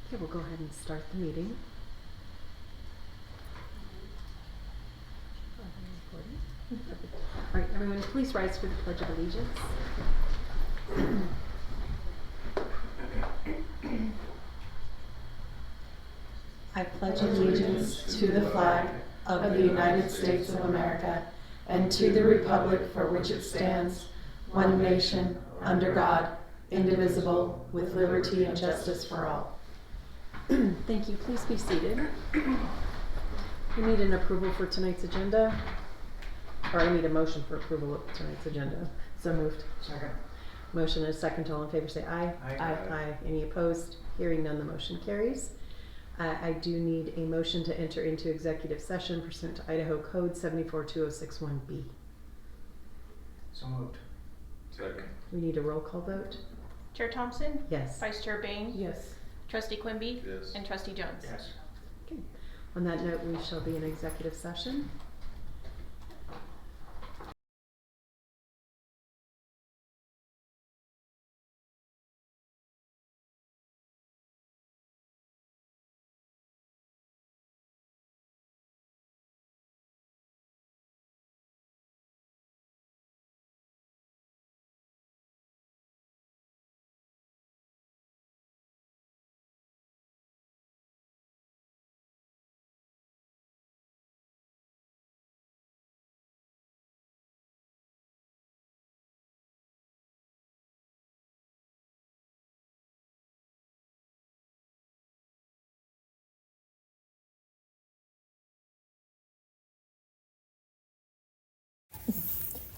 Okay, we'll go ahead and start the meeting. All right, everyone, please rise for the Pledge of Allegiance. I pledge allegiance to the flag of the United States of America and to the republic for which it stands, one nation, under God, indivisible, with liberty and justice for all. Thank you. Please be seated. We need an approval for tonight's agenda. Or I need a motion for approval of tonight's agenda. So moved. Second. Motion and a second. All in favor say aye. Aye. Aye. Any opposed? Hearing none, the motion carries. I do need a motion to enter into executive session pursuant to Idaho Code 742061B. So moved. Second. We need a roll call vote. Chair Thompson? Yes. Vice Chair Bain? Yes. Trustee Quimby? Yes. And Trustee Jones? Yes. Okay. On that note, we shall be in executive session.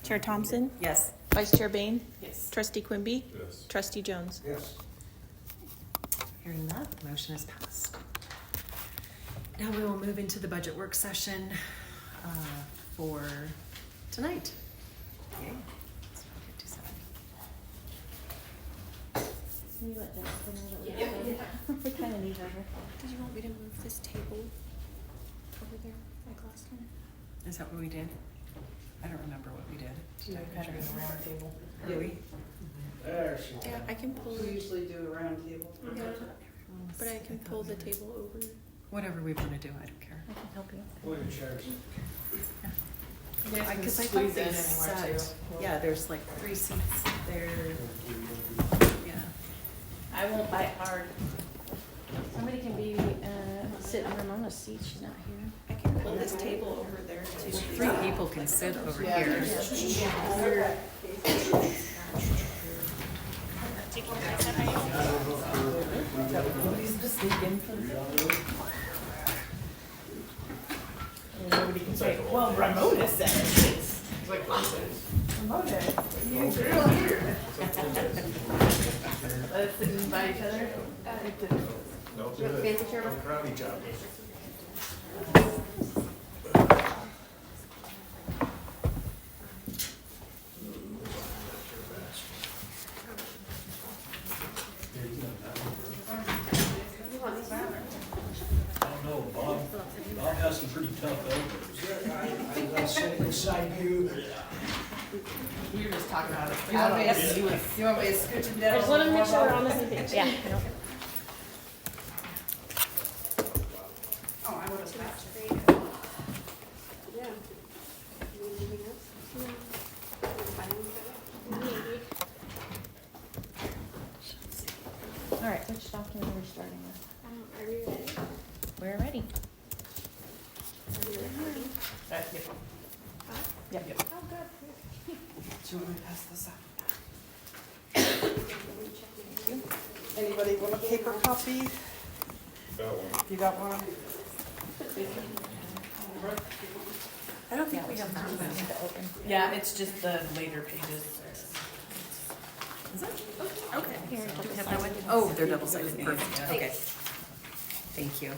Chair Thompson? Yes. Vice Chair Bain? Yes. Trustee Quimby? Yes. Trustee Jones? Yes. Hearing that, the motion is passed. Now we will move into the budget work session for tonight. Yay. It's 5:57. Can you let Jessica know that we we kind of need her. Did you want me to move this table over there like last time? Is that what we did? I don't remember what we did. Yeah, kind of a round table. Did we? There she Yeah, I can pull We it, usually do a round table. yeah, but I can pull the table over. Whatever we want to do, I don't care. I can help you. Put in chairs. Because I thought squeeze they in anywhere, said, too. yeah, there's like 3 seats there. Yeah. I won't bite hard. Somebody can be sit in Ramona's seat. She's not here. I can pull this table over there too. 3 people can sit over Yeah. here. Nobody's just sneaking. And nobody can say, well, Ramona said it. It's like, Ramona, you girl here. Let's sit in by each other. Nope. Fancy chair. Karate chop. I don't know, Bob has some pretty tough elbows. I was sitting beside you. You were just talking about it. You want me to- You want me to scooch him down? I just want to make sure we're on the same page. Yeah. Oh, I would have matched. All right. Which document are we starting with? Are we ready? We're ready. Yep. Yep. Oh, good. Do you want me to pass this out? Anybody want a paper copy? Got one. You got one? I don't think we have that one. Yeah, it's just the later pages. Is it? Okay. Here, Do we have that one? Oh, they're double-sided. Perfect. Okay. Thank you.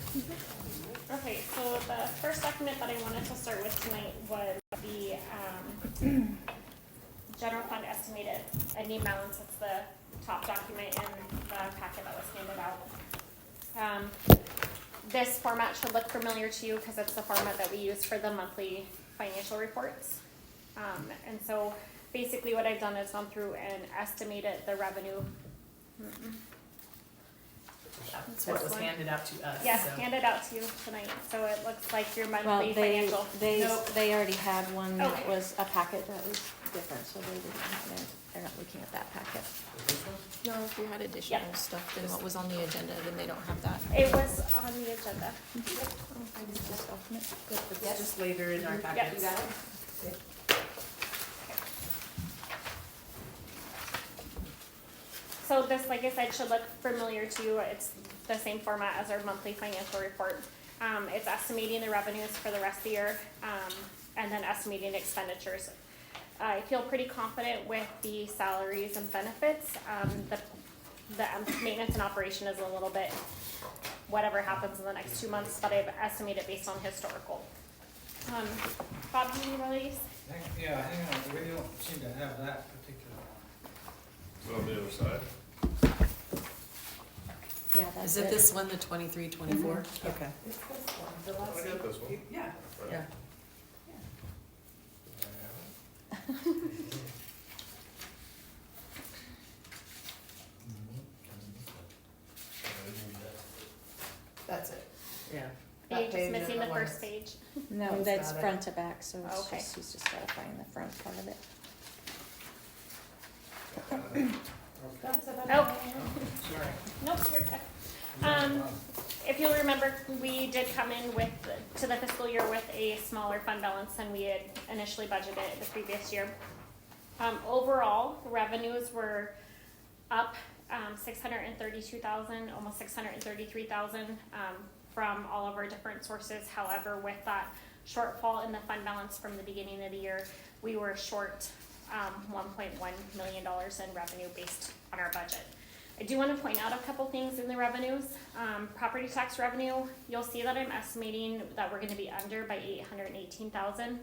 Okay, so the first document that I wanted to start with tonight was the general fund estimated ending balance. It's the top document in the packet that was handed out. This format should look familiar to you because it's the format that we use for the monthly financial reports. And so basically what I've done is gone through and estimated the revenue. That's what was handed out to us. Yes, so. handed out to you tonight, so it looks like your Well, monthly financial. Nope. they already had one that Okay. was a packet that was different, so they didn't, they're not looking at that packet. No, if you had additional Yeah. stuff than what was on the agenda, then they don't have that. It was on the agenda. Just open it. It's just later in our packets. So this, like I said, should look familiar to you. It's the same format as our monthly financial report. It's estimating the revenues for the rest of the year, and then estimating expenditures. I feel pretty confident with the salaries and benefits. The maintenance and operation is a little bit whatever happens in the next 2 months, but I've estimated based on historical. Bob, do you need one of these? Yeah, hang on, we don't seem to have that particular one. So on the other side. Yeah, that's Is it this one, the 23, 24? Okay. It's this one, the I last got this one. Yeah. Yeah. That's it. Yeah. That You're just page missing and the the first ones. page. No, He's that's got it. front to back, so it's Okay. just, he's just gotta find the front part of it. Oh, Sorry. nope, you're good. If you'll remember, we did come in to the fiscal year with a smaller fund balance than we had initially budgeted the previous year. Overall, revenues were up 632,000, almost 633,000 from all of our different sources. However, with that shortfall in the fund balance from the beginning of the year, we were short $1.1 million in revenue based on our budget. I do want to point out a couple things in the revenues. Property tax revenue, you'll see that I'm estimating that we're going to be under by $818,000.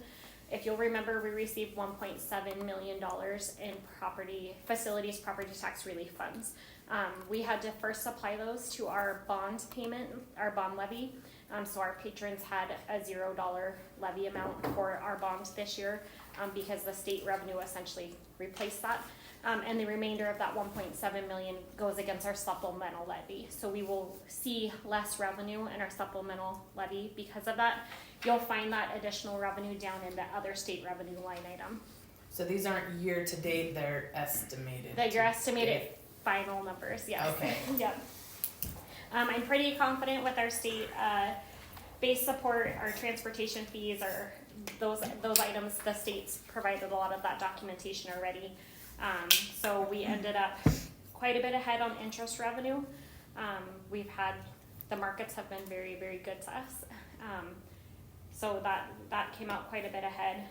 If you'll remember, we received $1.7 million in property tax relief funds. We had to first apply those to our bond payment, our bond levy. So our patrons had a $0 levy amount for our bonds this year because the state revenue essentially replaced that. And the remainder of that 1.7 million goes against our supplemental levy. So we will see less revenue in our supplemental levy because of that. You'll find that additional revenue down in the other state revenue line item. So these aren't year to date, they're estimated. That your to estimated date. final numbers, yes. Okay. Yep. I'm pretty confident with our state base support, our transportation fees, or those items. The state's provided a lot of that documentation already. So we ended up quite a bit ahead on interest revenue. The markets have been very, very good to us. So that came out quite a bit ahead.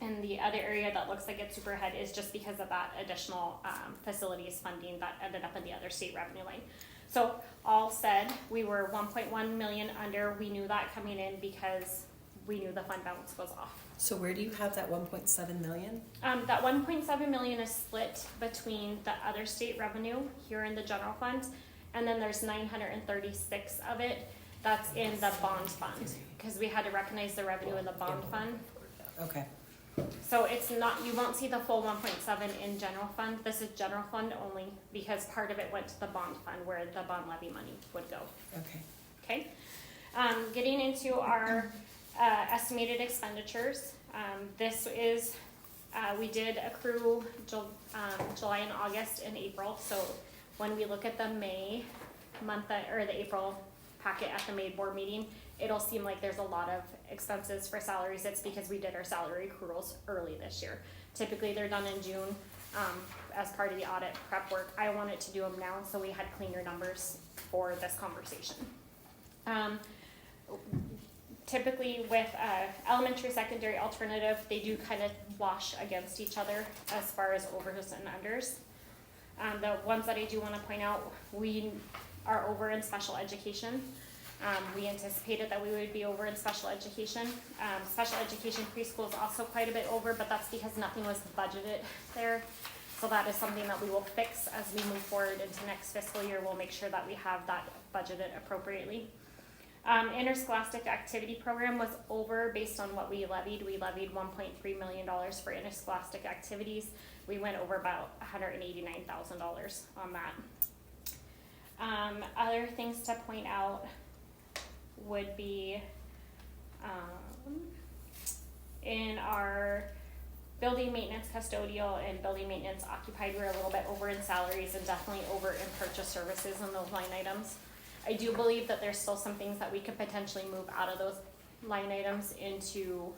And the other area that looks like it's super ahead is just because of that additional facilities funding that ended up in the other state revenue line. So all said, we were 1.1 million under. We knew that coming in because we knew the fund balance was off. So where do you have that 1.7 million? That 1.7 million is split between the other state revenue here in the general fund, and then there's 936 of it that's in the bond fund, because we had to recognize the revenue in the bond fund. Okay. So it's not, you won't see the full 1.7 in general fund. This is general fund only because part of it went to the bond fund where the bond levy money would go. Okay. Okay. Getting into our estimated expenditures. This is, we did accrue July and August and April. So when we look at the May month, or the April packet at the May board meeting, it'll seem like there's a lot of expenses for salaries. It's because we did our salary accruals early this year. Typically they're done in June as part of the audit prep work. I wanted to do them now so we had cleaner numbers for this conversation. Typically with elementary, secondary, alternative, they do kind of wash against each other as far as overs and unders. The ones that I do want to point out, we are over in special education. We anticipated that we would be over in special education. Special education preschool is also quite a bit over, but that's because nothing was budgeted there. So that is something that we will fix as we move forward into next fiscal year. We'll make sure that we have that budgeted appropriately. Interscholastic activity program was over based on what we levied. We levied $1.3 million for interscholastic activities. We went over about $189,000 on that. Other things to point out would be, in our building maintenance custodial and building maintenance occupied, we're a little bit over in salaries and definitely over in purchase services in those line items. I do believe that there's still some things that we could potentially move out of those line items into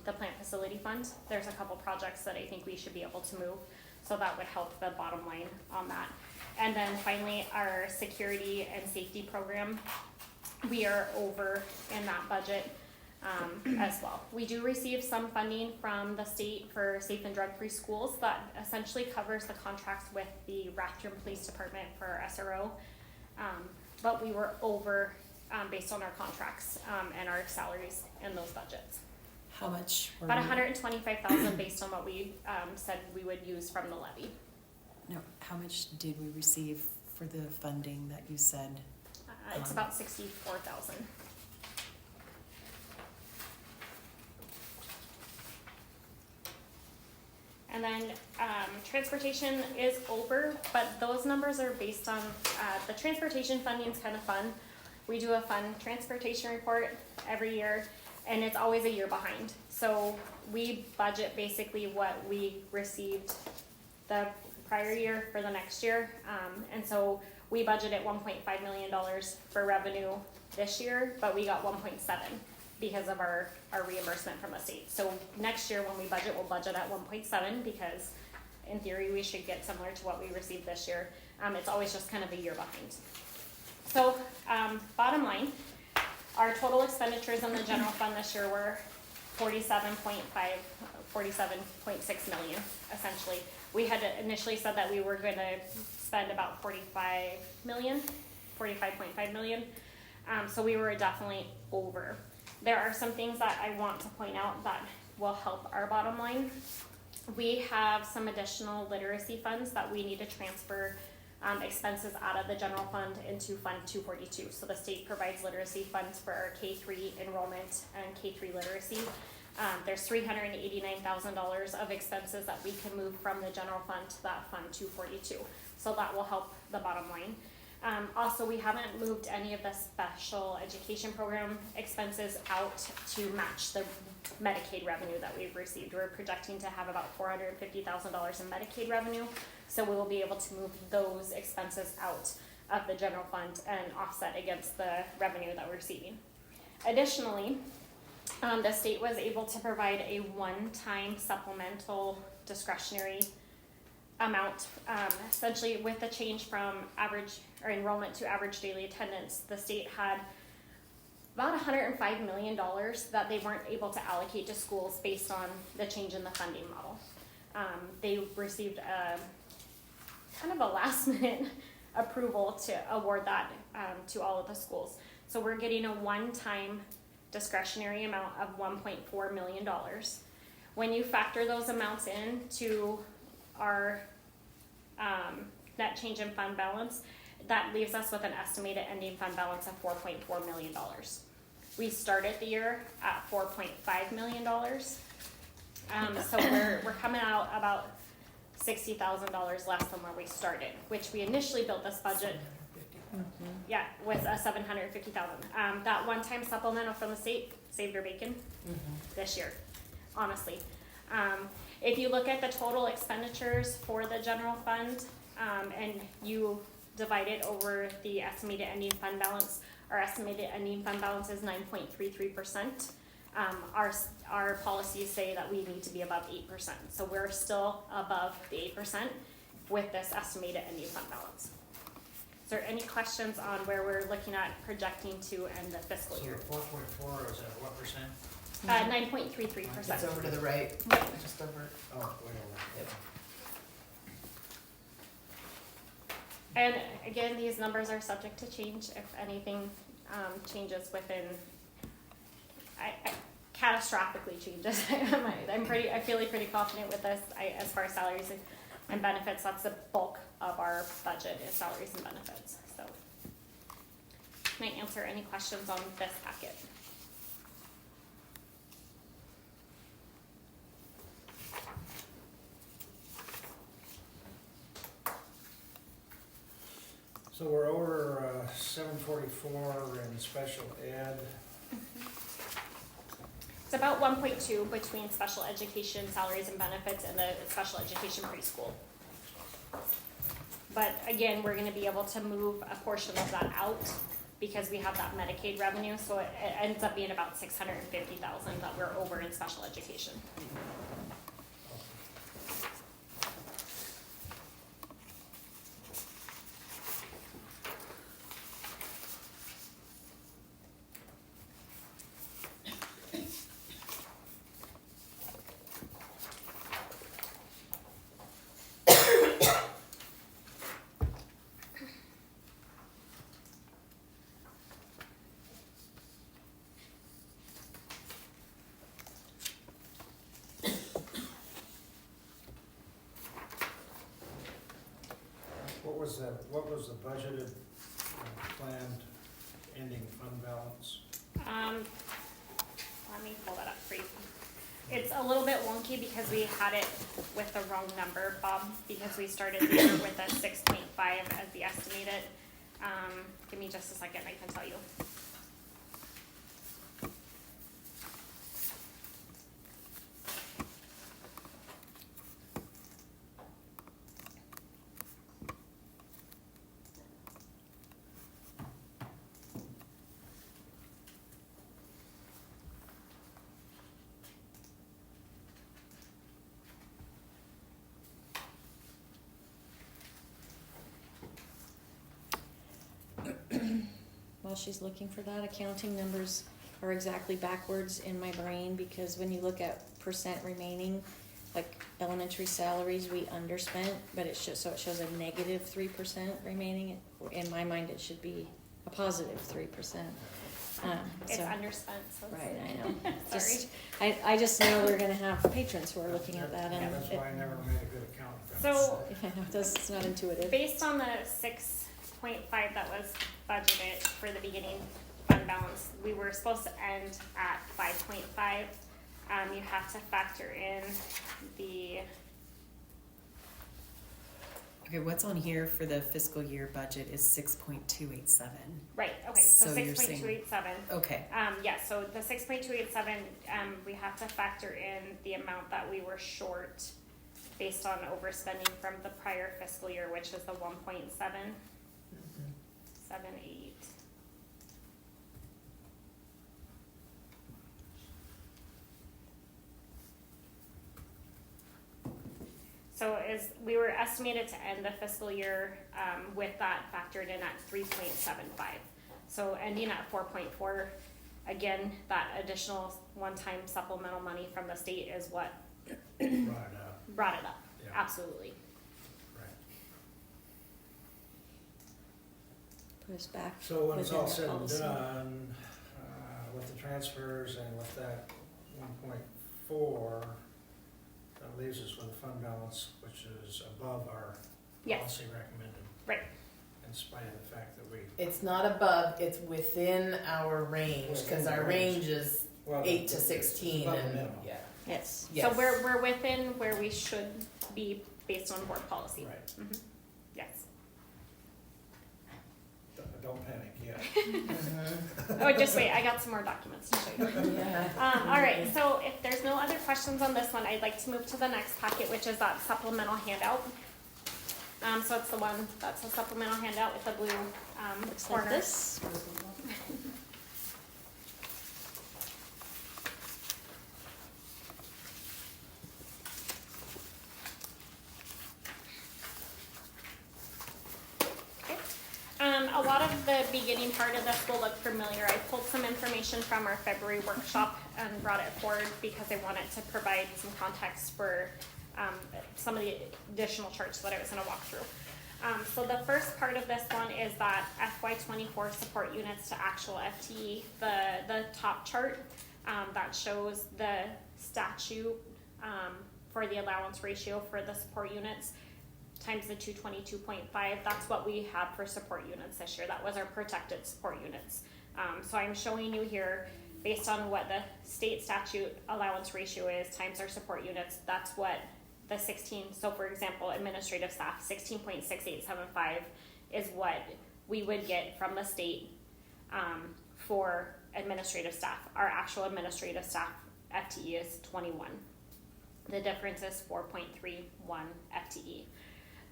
the plant facility fund. There's a couple projects that I think we should be able to move, so that would help the bottom line on that. And then finally, our security and safety program, we are over in that budget as well. We do receive some funding from the state for safe and drug-free schools that essentially covers the contracts with the Rathdrum Police Department for our SRO. But we were over based on our contracts and our salaries in those budgets. How much? Were About we- $125,000 based on what we said we would use from the levy. No, how much did we receive for the funding that you said? It's about 64,000. And then transportation is over, but those numbers are based on the transportation funding's kind of fun. We do a fun transportation report every year, and it's always a year behind. So we budget basically what we received the prior year for the next year, and so we budgeted $1.5 million for revenue this year, but we got 1.7 because of our reimbursement from the state. So next year when we budget, we'll budget at 1.7 because in theory we should get similar to what we received this year. It's always just kind of a year behind. So bottom line, our total expenditures in the general fund this year were 47.6 million, essentially. We had initially said that we were going to spend about 45.5 million. So we were definitely over. There are some things that I want to point out that will help our bottom line. We have some additional literacy funds that we need to transfer expenses out of the general fund into Fund 242. So the state provides literacy funds for our K-3 enrollment and K-3 literacy. There's $389,000 of expenses that we can move from the general fund to that Fund 242. So that will help the bottom line. Also, we haven't moved any of the special education program expenses out to match the Medicaid revenue that we've received. We're projecting to have about $450,000 in Medicaid revenue, so we will be able to move those expenses out of the general fund and offset against the revenue that we're receiving. Additionally, the state was able to provide a one-time supplemental discretionary amount. Essentially, with the change from average or enrollment to average daily attendance, the state had about $105 million that they weren't able to allocate to schools based on the change in the funding model. They received kind of a last minute approval to award that to all of the schools. So we're getting a one-time discretionary amount of $1.4 million. When you factor those amounts in to our net change in fund balance, that leaves us with an estimated ending fund balance of $4.4 million. We started the year at $4.5 million. So we're coming out about $60,000 less than where we started, which we initially built this budget. Yeah, with a $750,000. That one-time supplemental from the state saved your bacon this year, honestly. If you look at the total expenditures for the general fund and you divide it over the estimated ending fund balance, our estimated ending fund balance is 9.33%. Our policies say that we need to be above 8%. So we're still above the 8% with this estimated ending fund balance. Is there any questions on where we're looking at projecting to end the fiscal So year? 4.4 is at what percent? 9.33%. It's over to the right, just over. Oh, way over. Yep. And again, these numbers are subject to change if anything changes within, catastrophically changes. I feel pretty confident with this. As far as salaries and benefits, that's the bulk of our budget is salaries and benefits. So, can I answer any questions on this packet? So we're over 144 in special ed. It's about 1.2 between special education salaries and benefits and the special education preschool. But again, we're gonna be able to move a portion of that out because we have that Medicaid revenue, so it ends up being about 650,000 that we're over in special education. What was the budgeted planned ending fund balance? Let me pull that up for you. It's a little bit wonky because we had it with the wrong number, Bob, because we started the year with a 6.5 as the estimated. Give me just a second, I can tell you. While she's looking for that, accounting numbers are exactly backwards in my brain because when you look at percent remaining, like elementary salaries, we underspent, but it shows, so it shows a negative 3% remaining. In my mind, it should be a positive 3%. It's So- underspent, so. Right, I know. Sorry. Just, I just know we're gonna have patrons who are looking at that and. That's why I never made a good account. So I know, it's not intuitive. based on the 6.5 that was budgeted for the beginning fund balance, we were supposed to end at 5.5. You have to factor in the, Okay, what's on here for the fiscal year budget is 6.287. right, okay, so So you're saying- 6.287. Okay, Yeah, so the 6.287, we have to factor in the amount that we were short based on overspending from the prior fiscal year, which is the 1.778. So we were estimated to end the fiscal year with that factored in at 3.75. So ending at 4.4, again, that additional one-time supplemental money from the state is what brought it up. Yeah. Absolutely. Right. Put us back. So when it's all within said our and policy. done, with the transfers and with that 1.4, that leaves us with a fund balance which is above our Yes. policy recommended. Right. In spite of the fact that we. It's not above, it's within our range, cause our range is Well, 8 to it's 16 above the and, minimum. yeah. Yes. So we're within where we should be based on board policy. Right. Mhm. Yes. Don't panic yet. Oh, just wait, I got some more documents to show you. Yeah. All right, so if there's no other questions on this one, I'd like to move to the next packet, which is that supplemental handout. So it's the one that's a supplemental handout with the blue Looks like corner. this. Okay. A lot of the beginning part of this will look familiar. I pulled some information from our February workshop and brought it forward because I wanted to provide some context for some of the additional charts that I was going to walk through. So the first part of this one is that FY24 support units to actual FTE. The top chart that shows the statute for the allowance ratio for the support units times the 222.5. That's what we have for support units this year. That was our protected support units. So I'm showing you here, based on what the state statute allowance ratio is times our support units, that's what the 16, so for example, administrative staff, 16.6875 is what we would get from the state for administrative staff. Our actual administrative staff FTE is 21. The difference is 4.31 FTE.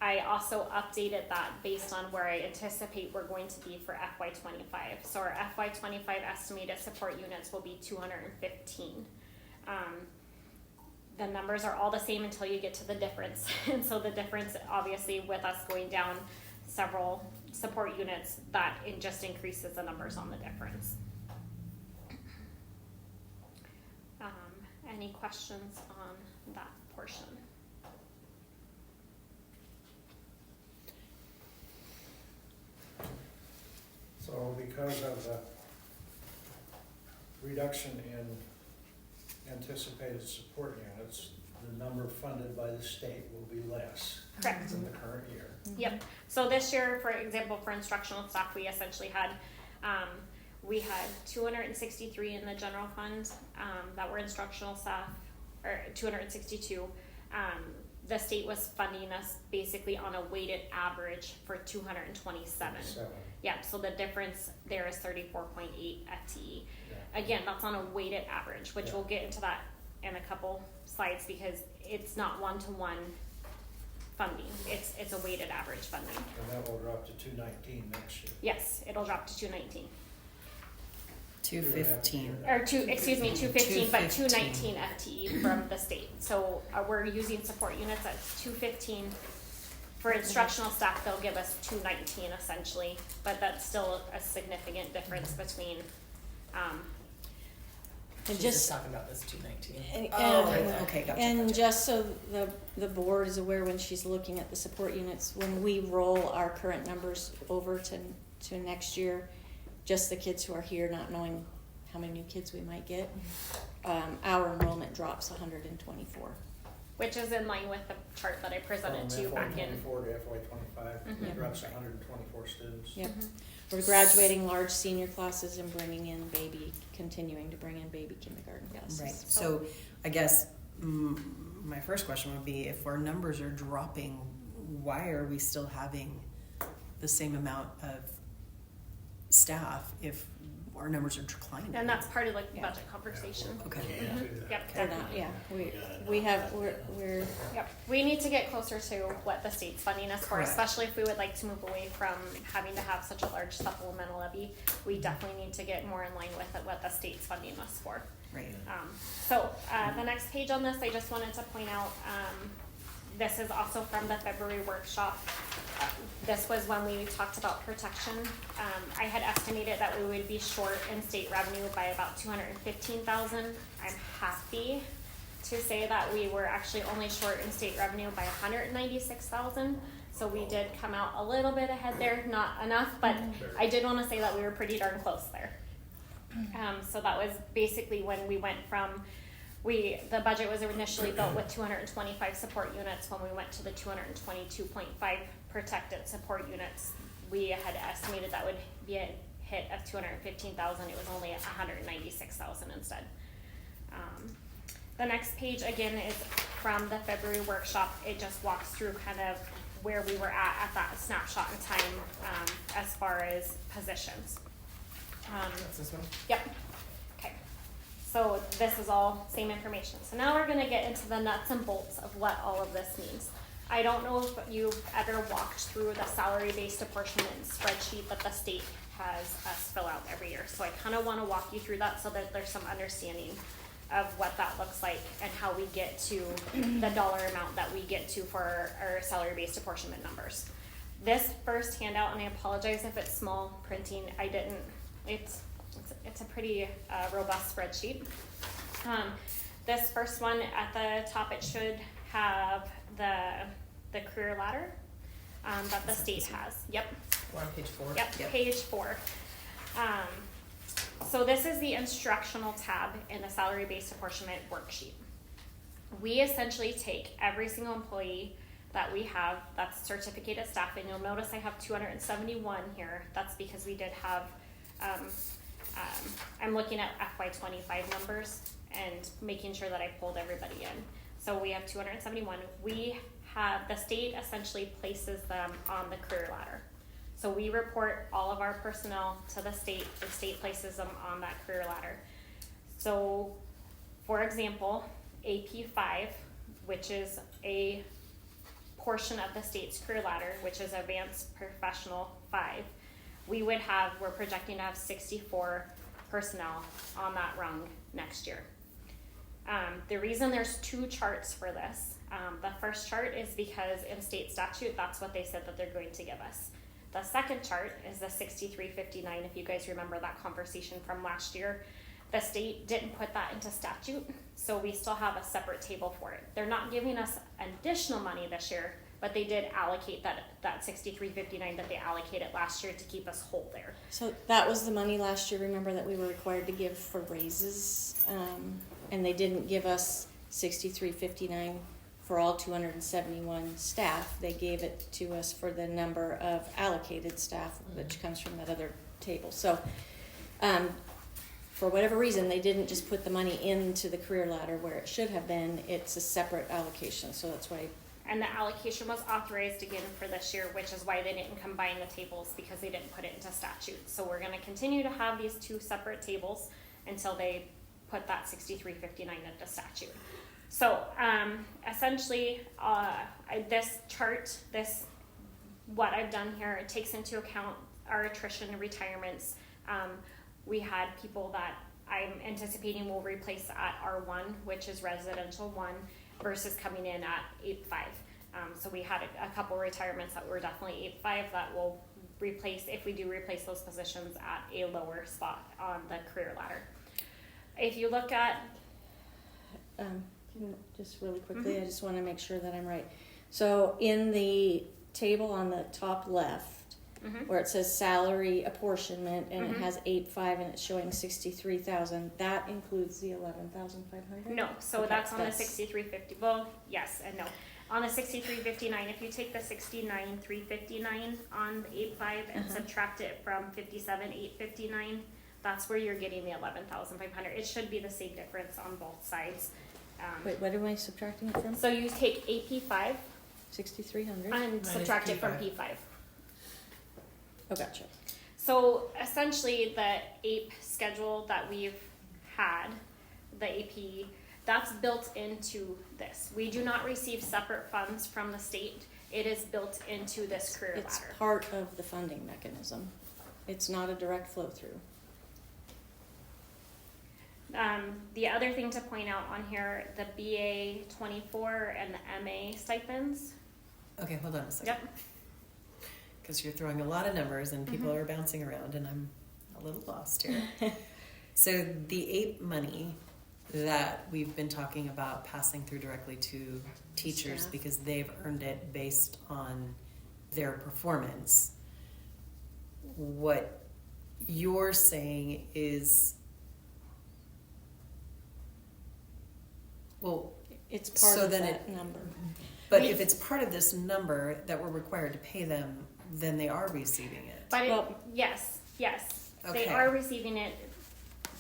I also updated that based on where I anticipate we're going to be for FY25. So our FY25 estimated support units will be 215. The numbers are all the same until you get to the difference. And so the difference, obviously, with us going down several support units, that it just increases the numbers on the difference. Any questions on that portion? So because of the reduction in anticipated support units, the number funded by the state will be less Correct. than the current year. Yep. So this year, for example, for instructional staff, we essentially had, we had 263 in the general fund that were instructional staff, or 262. The state was funding us basically on a weighted average for 227. Yeah, so the difference there is 34.8 FTE. Yeah. Again, that's on a weighted average, which Yeah. we'll get into that in a couple slides because it's not one-to-one funding. It's a weighted average funding. And that will drop to 219 next year. Yes, it'll drop to 219. 215. Or 215, but 215. 219 FTE from the state. So we're using support units at 215. For instructional staff, they'll give us 219 essentially, but that's still a significant difference between, And She's just, talking about this 219. Okay, gotcha. and gotcha. just so the board is aware, when she's looking at the support units, when we roll our current numbers over to next year, just the kids who are here, not knowing how many new kids we might get, our enrollment drops 124. which is in line with the chart that I presented to you back in. From FY24 to FY25, Mhm. it drops 124 students. Yep. Mhm. We're graduating large senior classes and bringing in continuing to bring in baby kindergarten classes. Right, so I guess my first question would be, if our numbers are dropping, why are we still having the same amount of staff if our numbers are declining? And that's part of like the Yeah. budget conversation. Okay. Mhm. Yep. We're not, yeah, we're, Yep, we need to get closer to what the state's funding us for, Correct. especially if we would like to move away from having to have such a large supplemental levy. We definitely need to get more in line with what the state's funding us for. Right. So the next page on this, I just wanted to point out, this is also from the February workshop. This was when we talked about protection. I had estimated that we would be short in state revenue by about 215,000. I'm happy to say that we were actually only short in state revenue by 196,000. So we did come out a little bit ahead there, not enough, but I did want to say that we were pretty darn close there. So that was basically when we went from, the budget was initially built with 225 support units. When we went to the 222.5 protected support units, we had estimated that would be a hit of 215,000. It was only 196,000 instead. The next page again is from the February workshop. It just walks through kind of where we were at that snapshot in time as far as positions. That's this one? Yep. Okay. So this is all same information. So now we're gonna get into the nuts and bolts of what all of this means. I don't know if you've ever walked through the salary-based apportionment spreadsheet that the state has us fill out every year. So I kind of want to walk you through that so that there's some understanding of what that looks like and how we get to the dollar amount that we get to for our salary-based apportionment numbers. This first handout, and I apologize if it's small printing, it's a pretty robust spreadsheet. This first one at the top, it should have the career ladder that the state has. Yep. We're on page 4. Yep, page 4. So this is the instructional tab in the salary-based apportionment worksheet. We essentially take every single employee that we have that's certificated staff, and you'll notice I have 271 here. That's because we did have, I'm looking at FY25 numbers and making sure that I pulled everybody in. So we have 271. The state essentially places them on the career ladder. So we report all of our personnel to the state places them on that career ladder. So, for example, AP5, which is a portion of the state's career ladder, which is Advanced Professional 5, we're projecting to have 64 personnel on that rung next year. The reason there's 2 charts for this, the first chart is because in state statute, that's what they said that they're going to give us. The second chart is the 6359, if you guys remember that conversation from last year. The state didn't put that into statute, so we still have a separate table for it. They're not giving us additional money this year, but they did allocate that 6359 that they allocated last year to keep us whole there. So that was the money last year, remember, that we were required to give for raises, and they didn't give us 6359 for all 271 staff. They gave it to us for the number of allocated staff, which comes from that other table. So for whatever reason, they didn't just put the money into the career ladder where it should have been. It's a separate allocation, so that's why. And the allocation was authorized again for this year, which is why they didn't combine the tables, because they didn't put it into statute. So we're going to continue to have these 2 separate tables until they put that 6359 into statute. So essentially, this chart, what I've done here, it takes into account our attrition and retirements. We had people that I'm anticipating will replace at R1, which is residential 1, versus coming in at 8.5. So we had a couple retirements that were definitely 8.5 that will replace, if we do replace those positions, at a lower spot on the career ladder. If you look at... just really quickly, I just want to make sure that I'm right. So in the table on the top left, where it says salary apportionment, and it has 8.5 and it's showing 63,000, that includes the 11,500? No, so Okay, that's on the 6350. Well, yes and no. On the 6359, if you take the 69,359 on the 8.5 and subtract it from 57,859, that's where you're getting the 11,500. It should be the same difference on both sides. Wait, what am I subtracting it from? So you take AP5 6,300? and subtract it from P5. Oh, gotcha. So essentially the APE schedule that we've had, the AP, that's built into this. We do not receive separate funds from the state. It is built into this career It's ladder. part of the funding mechanism. It's not a direct flow through. The other thing to point out on here, the BA 24 and the MA stipends. Okay, hold on a second. Yep. Because you're throwing a lot of numbers and people are bouncing around and I'm a little lost here. So the APE money that we've been talking about passing through directly to teachers Staff. because they've earned it based on their performance. What you're saying is, well, It's part so of then that number. but if it's part of this number that we're required to pay them, then they are receiving it. But Well- yes, Okay. they are receiving it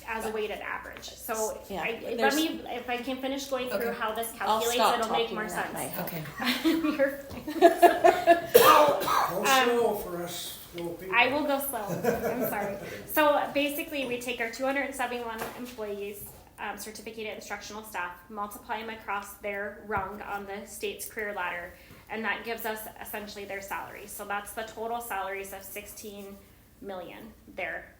as a weighted average. So Yeah, let me, if I can finish going through Okay. how this I'll calculates, stop it'll make talking more and that sense. might help. Okay. You're fine. Go slow for us slow people. I will go slow. I'm sorry. So basically, we take our 271 employees, certificated instructional staff, multiply them across their rung on the state's career ladder, and that gives us essentially their salaries. So that's the total salaries of 16 million there.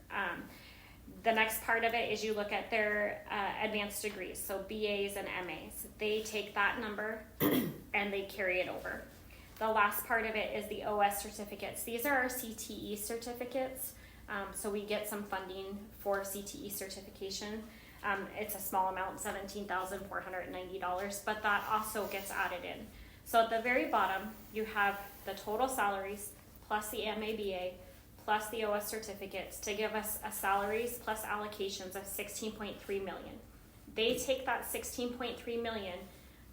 The next part of it is you look at their advanced degrees, so BAs and MAs. They take that number and they carry it over. The last part of it is the OS certificates. These are our CTE certificates, so we get some funding for CTE certification. It's a small amount, $17,490, but that also gets added in. So at the very bottom, you have the total salaries plus the MABA plus the OS certificates to give us a salaries plus allocations of 16.3 million. They take that 16.3 million,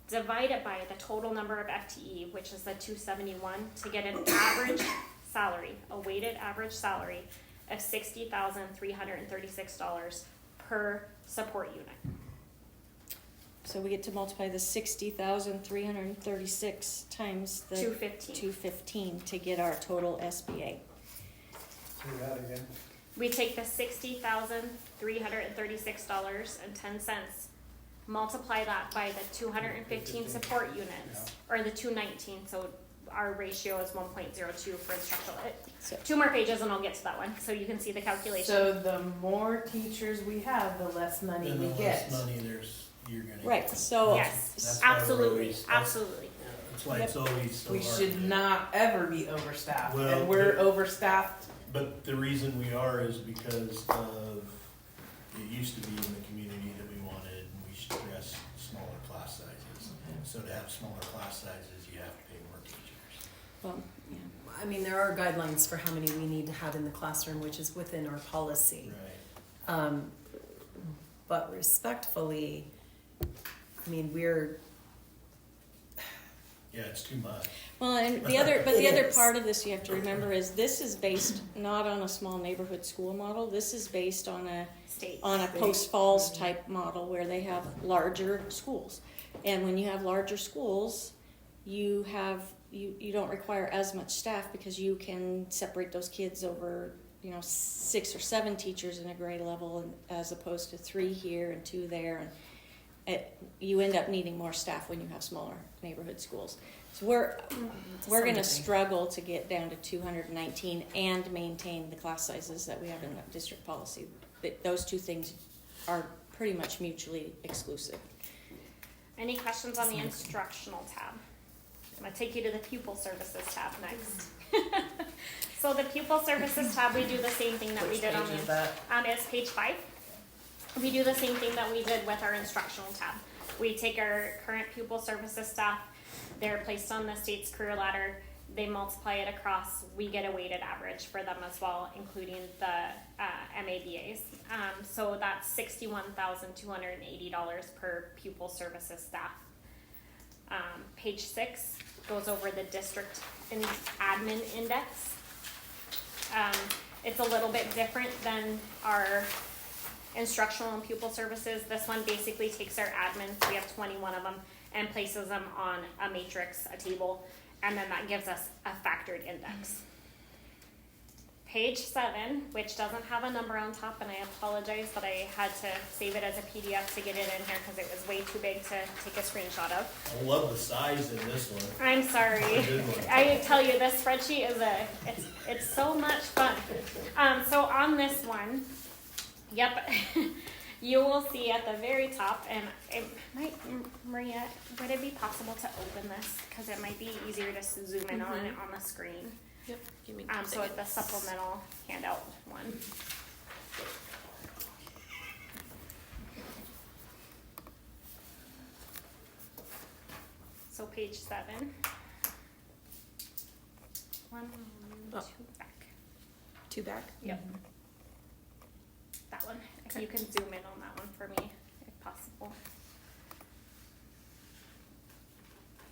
divide it by the total number of FTE, which is the 271, to get an average salary, a weighted average salary of $60,336 per support unit. So we get to multiply the 60,336 times the 215. 215 to get our total SBA. Say that again. We take the $60,336.10, multiply that by the 215 support units, or the 219, so our ratio is 1.02 for instructional. So- 2 more pages and I'll get to that one, so you can see the calculation. So the more teachers we have, the less money Then we the get. less money you're gonna get. Right, so. Yes, That's why we're absolutely, always- absolutely. That's why it's always so We hard should to do. not ever be overstaffed, Well, and we're the- overstaffed. But the reason we are is because of, it used to be in the community that we wanted, and we stressed smaller class sizes. So to have smaller class sizes, you have to pay more teachers. Well, yeah. I mean, there are guidelines for how many we need to have in the classroom, which is within our policy. Right. But respectfully, I mean, Yeah, it's too much. Well, and the other part of this you have to remember is this is based not on a small neighborhood school model. This is based on a State. Post Falls type model where they have larger schools. And when you have larger schools, you don't require as much staff because you can separate those kids over, 6 or 7 teachers in a grade level, and as opposed to 3 here and 2 there. And you end up needing more staff when you have smaller neighborhood schools. So we're going to struggle to get down to 219 and maintain the class sizes that we have in the district policy. Those two things are pretty much mutually exclusive. Any questions on the instructional tab? I'm gonna take you to the pupil services tab next. So the pupil services tab, we do the same thing that we did on Which page is the, that? it's page 5. We do the same thing that we did with our instructional tab. We take our current pupil services staff, they're placed on the state's career ladder, they multiply it across, we get a weighted average for them as well, including the MABAs. So that's $61,280 per pupil services staff. Page 6 goes over the district admin index. It's a little bit different than our instructional and pupil services. This one basically takes our admins, we have 21 of them, and places them on a matrix, a table, and then that gives us a factored index. Page 7, which doesn't have a number on top, and I apologize, but I had to save it as a PDF to get it in here because it was way too big to take a screenshot of. I love the size in this one. I'm sorry. It's a good one. I tell you, this spreadsheet is it's so much fun. So on this one, yep, you will see at the very top, and it might, Maria, would it be possible to open this? Because it might be easier to zoom in on it on the screen. Yep. Give me So it's the supplemental handout one. So page 7. 1, 2 back. 2 back. Yep. That one. If you can zoom in on that one for me, if possible.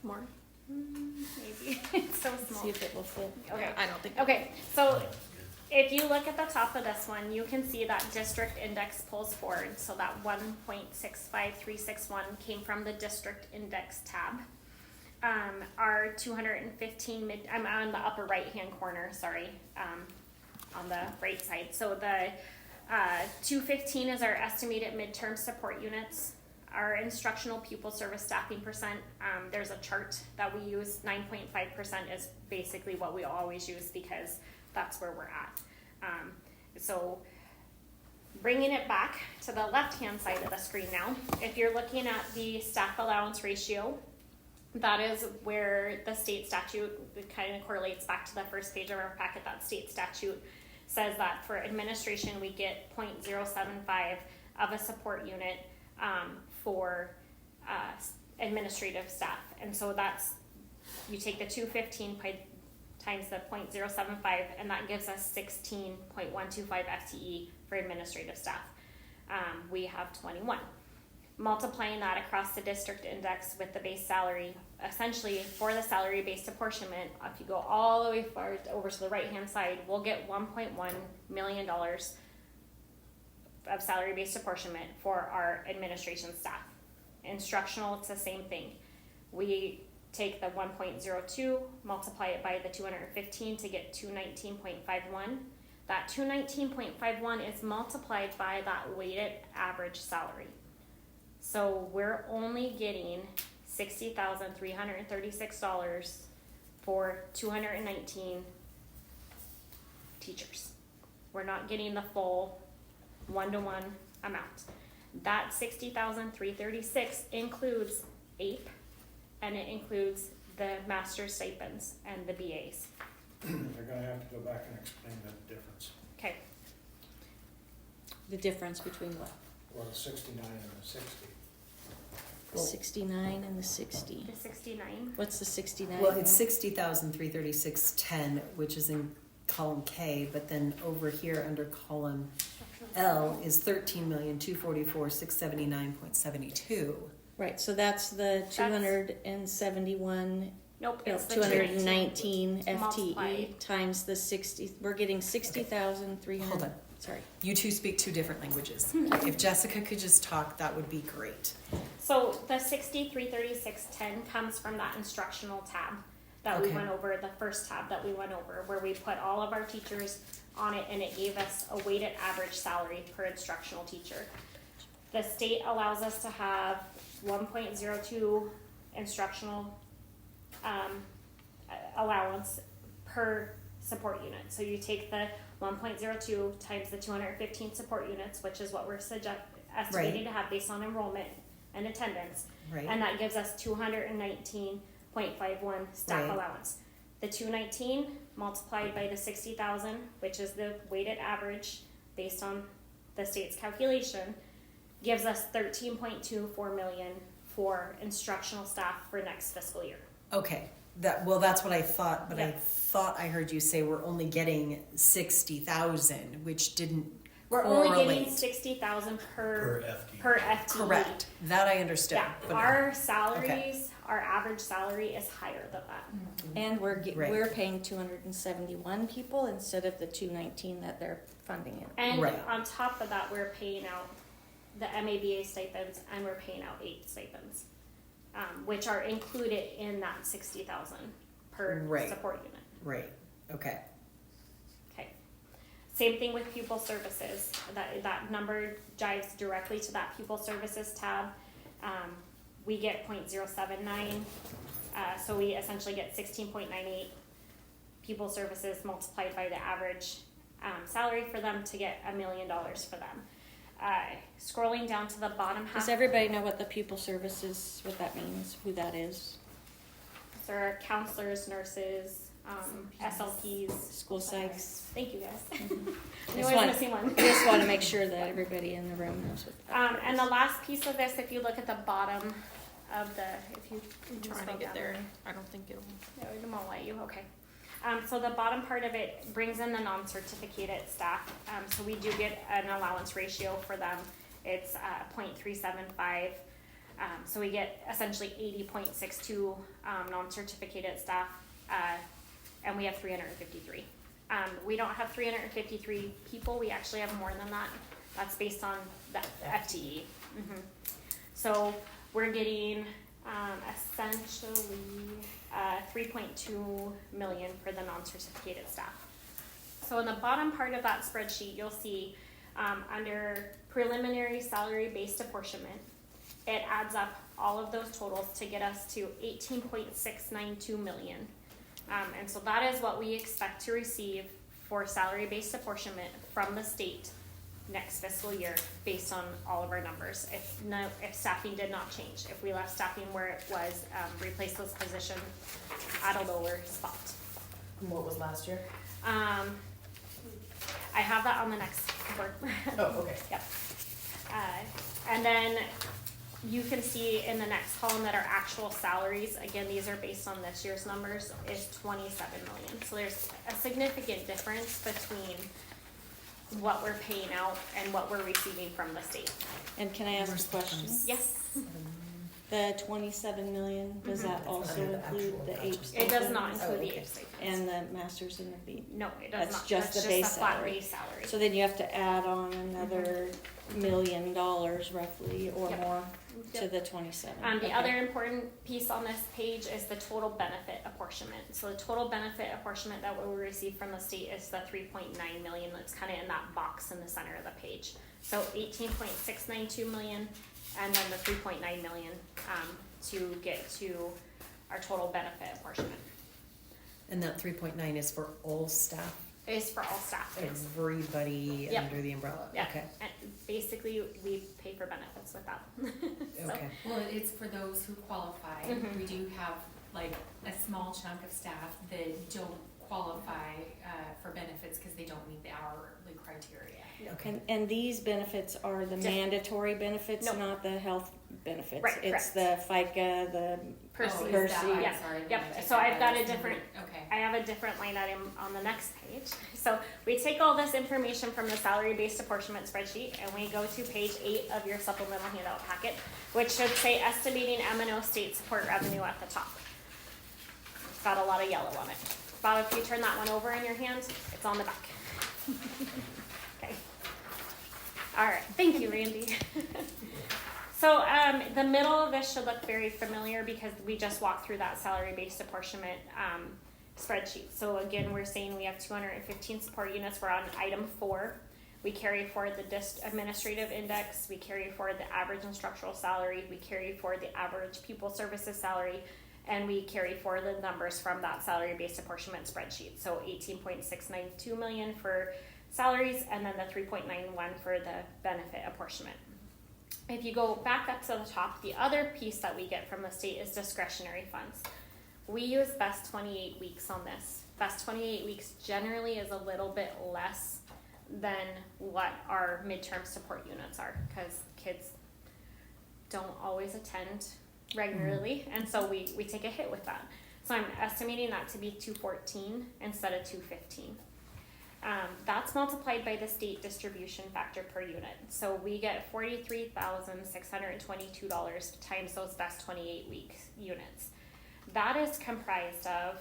More. Maybe. It's so small. See if it will fit. Okay. I don't think. Okay. So That's good. if you look at the top of this one, you can see that district index pulls forward. So that 1.65361 came from the district index tab. Our 215 I'm on the upper right hand corner, sorry, on the right side. So the 215 is our estimated midterm support units. Our instructional pupil service staffing percent, there's a chart that we use. 9.5% is basically what we always use because that's where we're at. So bringing it back to the left-hand side of the screen now, if you're looking at the staff allowance ratio, that is where the state statute, it kind of correlates back to the first page of our packet. That state statute says that for administration, we get 0.075 of a support unit for administrative staff. And so that's, you take the 215 times the 0.075, and that gives us 16.125 FTE for administrative staff. We have 21. Multiplying that across the district index with the base salary, essentially for the salary-based apportionment, if you go all the way far over to the right-hand side, we'll get $1.1 million of salary-based apportionment for our administration staff. Instructional, it's the same thing. We take the 1.02, multiply it by the 215 to get 219.51. that 219.51 is multiplied by that weighted average salary. So we're only getting $60,336 for 219 teachers. We're not getting the full one-to-one amount. That 60,336 includes APE, and it includes the master's stipends and the BAs. They're gonna have to go back and explain that difference, Okay, The difference between what? or the 69 and the 60. The 69 and the 60. the 69. What's the 69? Well, it's 60,336.10, which is in column K, but then over here under column L is 13,244,679.72. Right, so that's the 271, Nope, no, it's the 219 FTE multiplied. times the 60, we're getting 60,300. Hold on. Sorry. You two speak two different languages. If Jessica could just talk, that would be great. So the 633610 comes from that instructional tab that we Okay. went over, the first tab that we went over, where we put all of our teachers on it, and it gave us a weighted average salary per instructional teacher. The state allows us to have 1.02 instructional allowance per support unit. So you take the 1.02 times the 215 support units, which is what we're estimating to have based on enrollment and attendance, Right? and that gives us 219.51 staff Right. allowance. The 219 multiplied by the 60,000, which is the weighted average based on the state's calculation, gives us 13.24 million for instructional staff for next fiscal year. Okay. That's what I thought, but I Yep. thought I heard you say we're only getting 60,000, which didn't We're correlate. only getting 60,000 Per FTE. per FTE. Correct. That I understood. Yeah, but- our salaries, our average salary is higher than that. And Right. we're paying 271 people instead of the 219 that they're funding it. And Right. on top of that, we're paying out the MABA stipends, and we're paying out 8 stipends, which are included in that 60,000 per Right. support unit. Right. Okay. Okay. Same thing with pupil services. That number jives directly to that pupil services tab. We get 0.079, so we essentially get 16.98 pupil services multiplied by the average salary for them to get $1 million for them. Scrolling down to the bottom half, Does everybody know what the pupil service is, what that means, who that is? there are counselors, nurses, SLPs. School psychs. Thank you guys. Just I'm always want- missing one. I just want to make sure that everybody in the room knows what that And the last piece of this, if you look at the bottom of the, if you I'm trying to scroll get down there. I don't think it'll. No, it won't let you, okay. So the bottom part of it brings in the non-certificated staff. So we do get an allowance ratio for them. It's 0.375. So we get essentially 80.62 non-certificated staff, and we have 353. We don't have 353 people. We actually have more than that. That's based on the FTE. So we're getting essentially 3.2 million for the non-certificated staff. So in the bottom part of that spreadsheet, you'll see under preliminary salary-based apportionment, it adds up all of those totals to get us to 18.692 million. And so that is what we expect to receive for salary-based apportionment from the state next fiscal year based on all of our numbers. If staffing did not change, if we left staffing where it was, replace those positions at a lower spot. And what was last year? I have that on the next board. Oh, okay. Yep. And then you can see in the next column that our actual salaries, again, these are based on this year's numbers, is 27 million. So there's a significant difference between what we're paying out and what we're receiving from the state. And can I ask Where's a the question? funds? Yes. The 27 million, does that That's also under the include actual the gotcha. APE It does stipends? not include Oh, the okay. APE stipends. And the masters and the B? No, it does That's not. just That's the base just the flat salary. base salary. So then you have to add on another $1 million roughly or Yep. more to Yep. the 27. The Okay. other important piece on this page is the total benefit apportionment. So the total benefit apportionment that we receive from the state is the 3.9 million. That's kind of in that box in the center of the page. So 18.692 million, and then the 3.9 million to get to our total benefit apportionment. And that 3.9 is for all staff, Is for all staff. Yes. everybody Yep. under the umbrella? Yeah. Okay, And basically, we pay for benefits with that. So, okay. Well, it's for those who qualify. Mhm. We do have like a small chunk of staff that don't qualify for benefits because they don't meet the hourly criteria. Okay. And these benefits are the Different. mandatory benefits, Nope. not the health benefits. Right, It's the FICA, the Percy. Oh, is Percy, that why? yeah. Sorry, I Yep. didn't take So that I've got as a different- Okay. I have a different line item on the next page. So we take all this information from the salary-based apportionment spreadsheet and we go to page 8 of your supplemental handout packet, which should say estimating M&O state support revenue at the top. It's got a lot of yellow on it. Bob, if you turn that one over in your hand, it's on the back. Okay. All right. Thank you, Randy. So the middle of this should look very familiar because we just walked through that salary-based apportionment spreadsheet. So again, we're saying we have 215 support units. We're on item 4. We carry forward the administrative index. We carry forward the average instructional salary. We carry forward the average pupil services salary. And we carry forward the numbers from that salary-based apportionment spreadsheet. So 18.692 million for salaries and then the 3.91 for the benefit apportionment. If you go back up to the top, the other piece that we get from the state is discretionary funds. We use best 28 weeks on this. Best 28 weeks generally is a little bit less than what our midterm support units are because kids don't always attend regularly, and so we take a hit with that. So I'm estimating that to be 214 instead of 215. That's multiplied by the state distribution factor per unit. So we get $43,622 times those best 28 week units. That is comprised of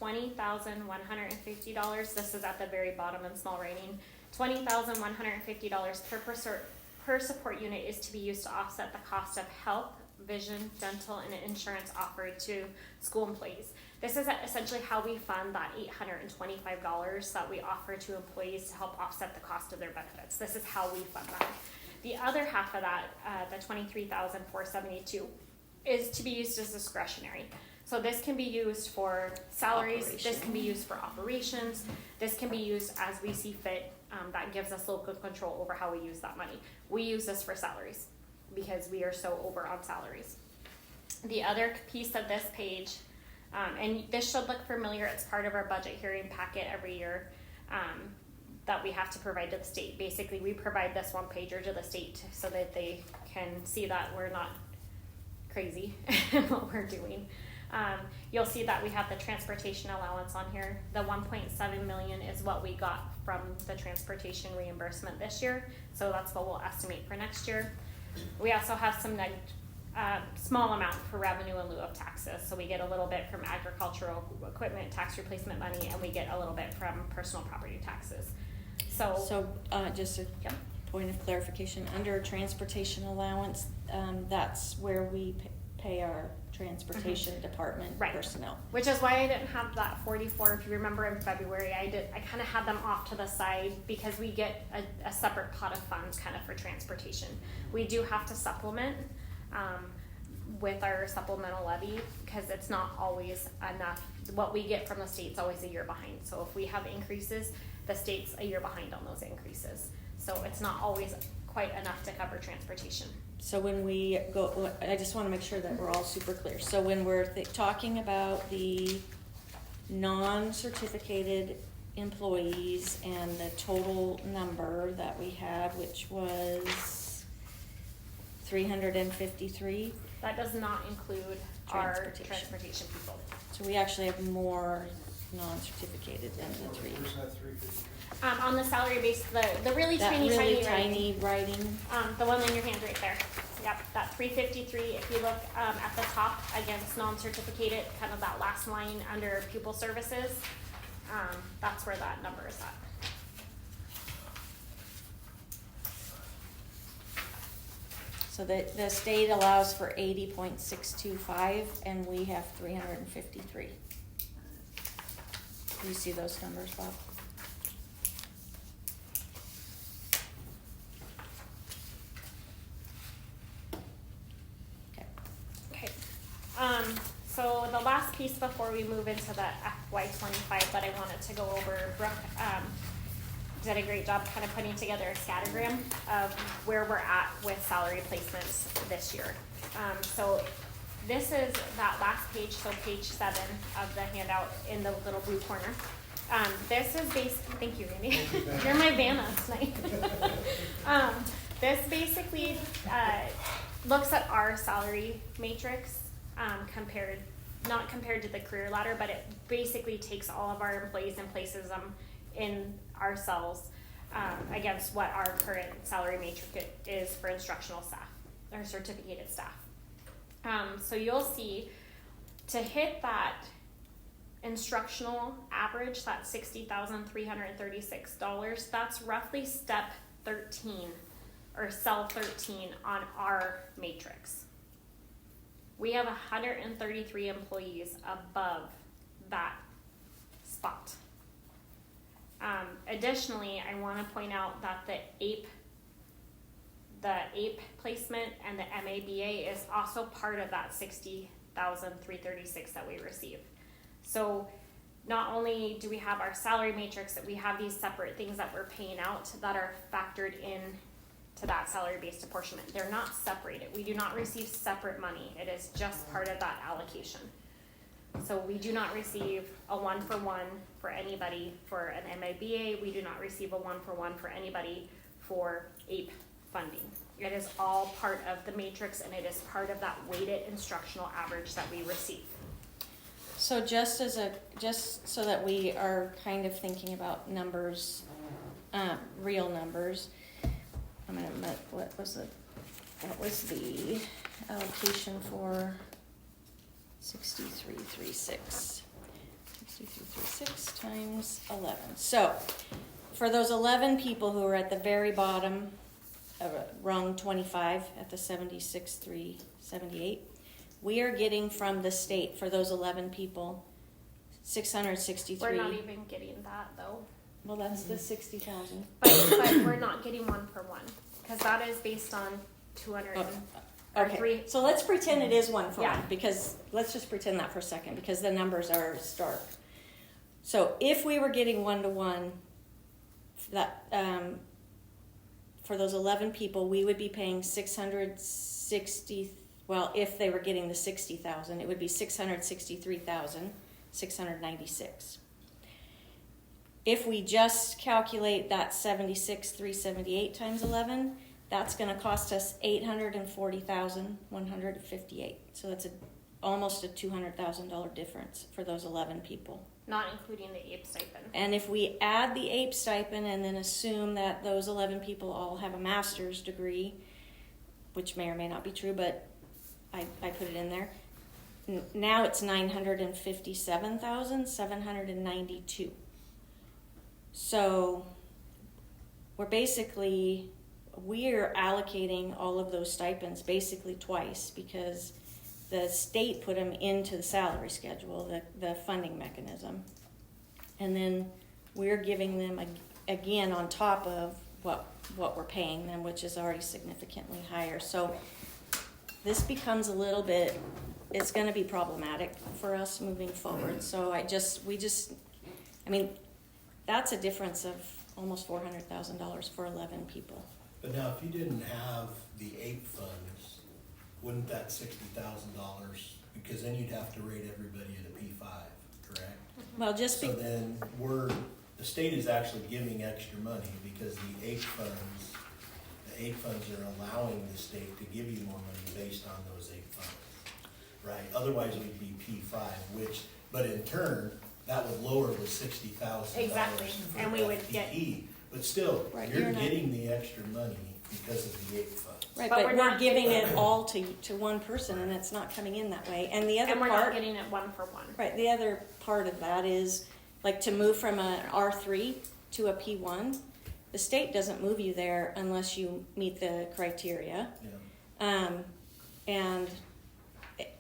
$20,150. This is at the very bottom in small writing. $20,150 per support unit is to be used to offset the cost of health, vision, dental, and insurance offered to school employees. This is essentially how we fund that $825 that we offer to employees to help offset the cost of their benefits. This is how we fund that. The other half of that, the $23,472, is to be used as discretionary. So this can be used for salaries, this can be used for operations, this can be used as we see fit. That gives us local control over how we use that money. We use this for salaries because we are so over on salaries. The other piece of this page, and this should look familiar, it's part of our budget hearing packet every year that we have to provide to the state. Basically, we provide this one pager to the state so that they can see that we're not crazy in what we're doing. You'll see that we have the transportation allowance on here. The 1.7 million is what we got from the transportation reimbursement this year, so that's what we'll estimate for next year. We also have some small amount for revenue in lieu of taxes, so we get a little bit from agricultural equipment tax replacement money, and we get a little bit from personal property taxes. So just a yep. point of clarification, under transportation allowance, that's where we pay our transportation department Right. personnel. Which is why I didn't have that 44. If you remember in February, I kind of had them off to the side because we get a separate pot of funds kind of for transportation. We do have to supplement with our supplemental levy because it's not always enough. What we get from the state's always a year behind. So if we have increases, the state's a year behind on those increases. So it's not always quite enough to cover transportation. So when we go, I just want to make sure that we're all super clear. So when we're talking about the non-certificated employees and the total number that we had, which was 353. That does not include our transportation people. So we actually have more non-certificated than the three. Where's that 350? On the salary base, the really That tiny, really tiny tiny writing. the one in your hand right there. Yep, that 353, if you look at the top against non-certificated, kind of that last line under pupil services, that's where that number is at. So the state allows for 80.625 and we have 353. Do you see those numbers, Bob? Okay. Okay. So the last piece before we move into the FY25 that I wanted to go over, Brooke did a great job kind of putting together a scattergram of where we're at with salary placements this year. So this is that last page, so page 7 of the handout in the little blue corner. This is thank you, Randy. You're my Vanna tonight. This basically looks at our salary matrix not compared to the career ladder, but it basically takes all of our employees and places them in our cells against what our current salary matrix is for instructional staff or certificated staff. So you'll see to hit that instructional average, that $60,336, that's roughly step 13 or cell 13 on our matrix. We have 133 employees above that spot. Additionally, I want to point out that the APE placement and the MABA is also part of that $60,336 that we receive. So not only do we have our salary matrix, that we have these separate things that we're paying out that are factored in to that salary-based apportionment. They're not separated. We do not receive separate money. It is just part of that allocation. So we do not receive a 1-for-1 for anybody for an MABA. We do not receive a 1-for-1 for anybody for APE funding. It is all part of the matrix, and it is part of that weighted instructional average that we receive. So just so that we are kind of thinking about numbers, real numbers. What was the allocation for 6336? 6336 times 11. So for those 11 people who are at the very bottom of rung 25 at the 76,378, we are getting from the state for those 11 people 663. We're not even getting that though. Well, that's the 60,000. But we're not getting 1-for-1 because that is based on 200. Okay, so let's pretend it is 1-for-1 Yeah. because let's just pretend that for a second because the numbers are stark. So if we were getting 1-to-1, that for those 11 people, we would be paying 660. Well, if they were getting the 60,000, it would be 663,696. If we just calculate that 76,378 times 11, that's going to cost us $840,158. So that's almost a $200,000 difference for those 11 people. Not including the APE stipend. And if we add the APE stipend and then assume that those 11 people all have a master's degree, which may or may not be true, but I put it in there. Now it's $957,792. So we're allocating all of those stipends basically twice because the state put them into the salary schedule, the funding mechanism. And then we're giving them again on top of what we're paying them, which is already significantly higher. So this becomes it's going to be problematic for us moving forward. So that's a difference of almost $400,000 for 11 people. But now, if you didn't have the APE funds, wouldn't that $60,000, because then you'd have to rate everybody at a P5, correct? Well, So then the state is actually giving extra money because the APE funds are allowing the state to give you more money based on those APE funds, right? Otherwise, we'd be P5, but in turn, that would lower the $60,000. Exactly, and we would get. But still, Right, you're getting the extra money because of the 8 funds. Right, But but we're we're not giving getting- it all to one person, and it's not coming in that way. And the other And we're not part, getting it one for one. right, the other part of that is, like, to move from an R3 to a P1, the state doesn't move you there unless you meet the criteria. Yeah.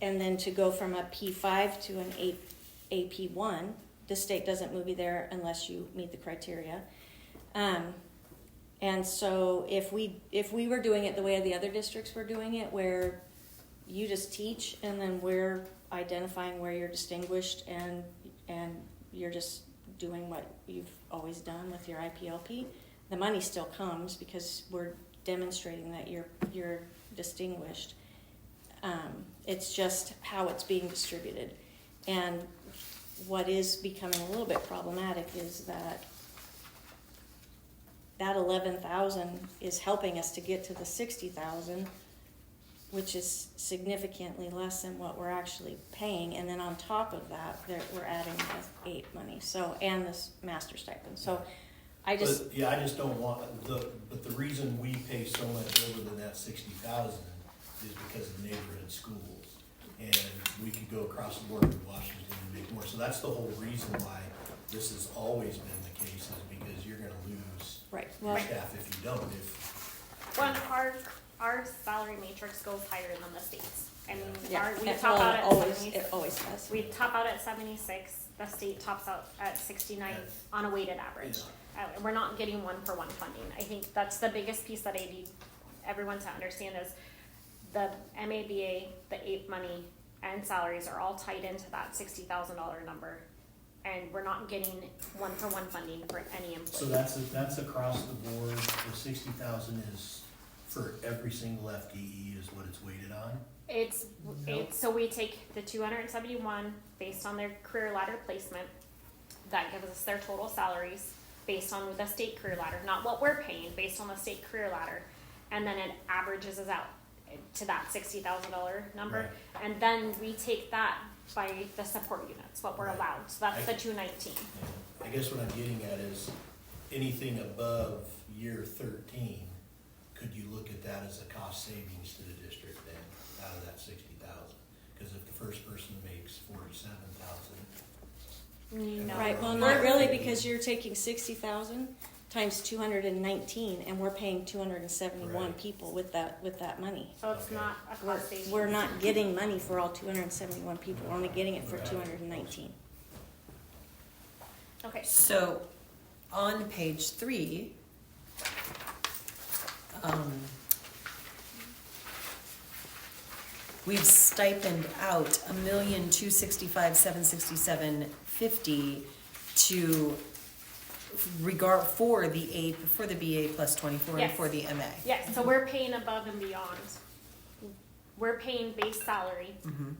And then to go from a P5 to an AP1, the state doesn't move you there unless you meet the criteria. And so if we were doing it the way the other districts were doing it, where you just teach and then we're identifying where you're distinguished and you're just doing what you've always done with your IPLP, the money still comes because we're demonstrating that you're distinguished. It's just how it's being distributed. And what is becoming a little bit problematic is that 11,000 is helping us to get to the 60,000, which is significantly less than what we're actually paying. And then on top of that, we're adding the 8 money, and this master stipend. So I just, But, yeah, I just don't want, but the reason we pay so much over than that 60,000 is because of the neighborhood schools. And we could go across the board in Washington and make more. So that's the whole reason why this has always been the case, is because you're gonna lose right, your well, staff if you don't. When our salary matrix goes higher than the state's. I mean, yeah, we it top out at always, 70. it always does. We top out at 76, the state tops out at 69 on a weighted average. We're not getting one for one funding. I think that's the biggest piece that I need everyone to understand is the MABA, the APE money, and salaries are all tied into that $60,000 number. And we're not getting one for one funding for any employee. So that's across the board. The 60,000 is for every single FTE is what it's weighted on? It's so we take the 271 based on their career ladder placement. That gives us their total salaries based on the state career ladder, not what we're paying, based on the state career ladder, and then it averages us out to that $60,000 number, Right. and then we take that by the support units, what we're Right. allowed. So that's the 219. I guess what I'm getting at is anything above year 13, could you look at that as a cost savings to the district then, out of that 60,000? Because if the first person makes 47,000, No. Right, well, not really, because you're taking 60,000 times 219, and we're paying 271 Right. people with that money. So it's Okay. not a cost savings. We're not getting money for all 271 people, we're only getting it for Right. 219. Okay. So, on page 3, we've stipend out $1,265,767.50 to for the BA plus 24 and Yes. for the MA. Yes, so we're paying above and beyond. We're paying base salary, Mm-hmm.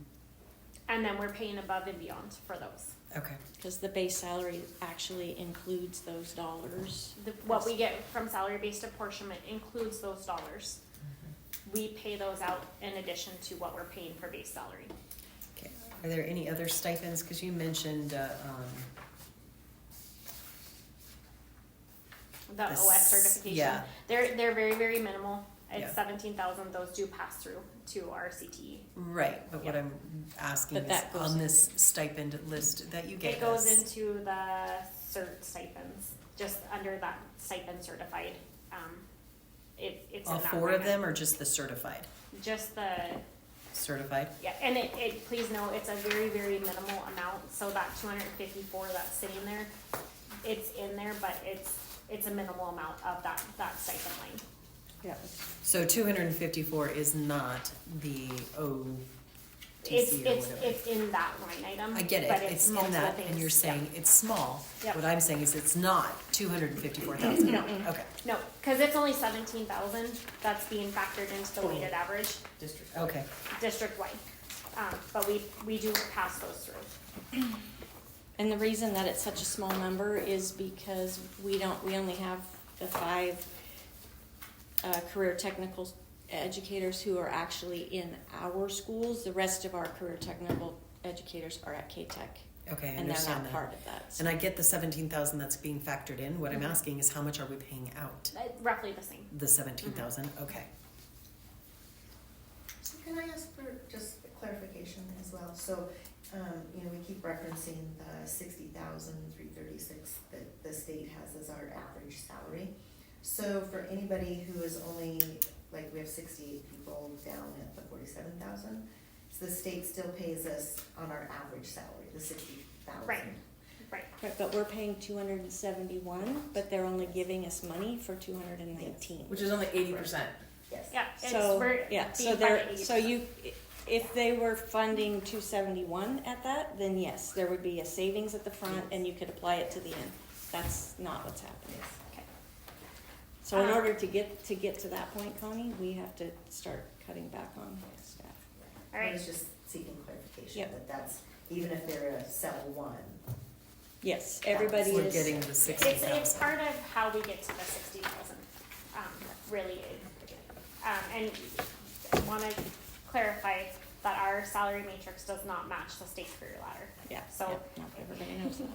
and then we're paying above and beyond for those. Okay. Because the base salary actually includes those dollars. What we get from salary-based apportionment includes those dollars. We pay those out in addition to what we're paying for base salary. Okay. Are there any other stipends? Because you mentioned The This- OS certification. yeah. They're very, very minimal. Yeah. It's 17,000. Those do pass through to our CTE. right, but what Yeah. I'm asking But is that goes on in- this stipend list that you gave It goes us. into the cert stipends, just under that stipend certified. It's All in that 4 of line them, or just the certified? Just the, Certified? yeah, and it, please know, it's a very, very minimal amount, so that 254 that's sitting there, it's in there, but it's a minimal amount of that stipend line. Yeah. So 254 is not the OTC It's, or it's, whatever. it's in that line item. I get but it, it's in multiple that, and things. you're saying it's small. Yep. What I'm saying is it's not 254,000. No. Okay. No, cause it's only 17,000 that's being factored into the weighted average District. Okay. district-wide. But we do pass those through. And the reason that it's such a small number is because we only have the 5 career technical educators who are actually in our schools. The rest of our career technical educators are at K-Tech. Okay, I and they're understand not that. part of that. And I get the 17,000 that's being factored in. What I'm Mhm. asking is how much are we paying out? Roughly the same. The 17,000, okay. So can I ask for just clarification as well? So, we keep referencing the 60,336 that the state has as our average salary. So for anybody who is only, like, we have 68 people down at the 47,000, so the state still pays us on our average salary, the 60,000. Right. Right, but we're paying 271, but they're only giving us money for 219. Which is only 80%. Yes. Yeah, it's, So, we're yeah, so being they're, funded so you, if they were funding 271 at that, then yes, there would be a savings at the front and you could apply it to the end. That's not what's happening. Yes. Okay. So in order to get to that point, Connie, we have to start cutting back on staff. All right. I was just seeking clarification Yep. that that's, even if they're a cell one. Yes, everybody We're is. getting the It's 60,000. part of how we get to the 60,000, really. And I want to clarify that our salary matrix does not match the state career ladder. Yeah, So- yeah, not everybody knows that.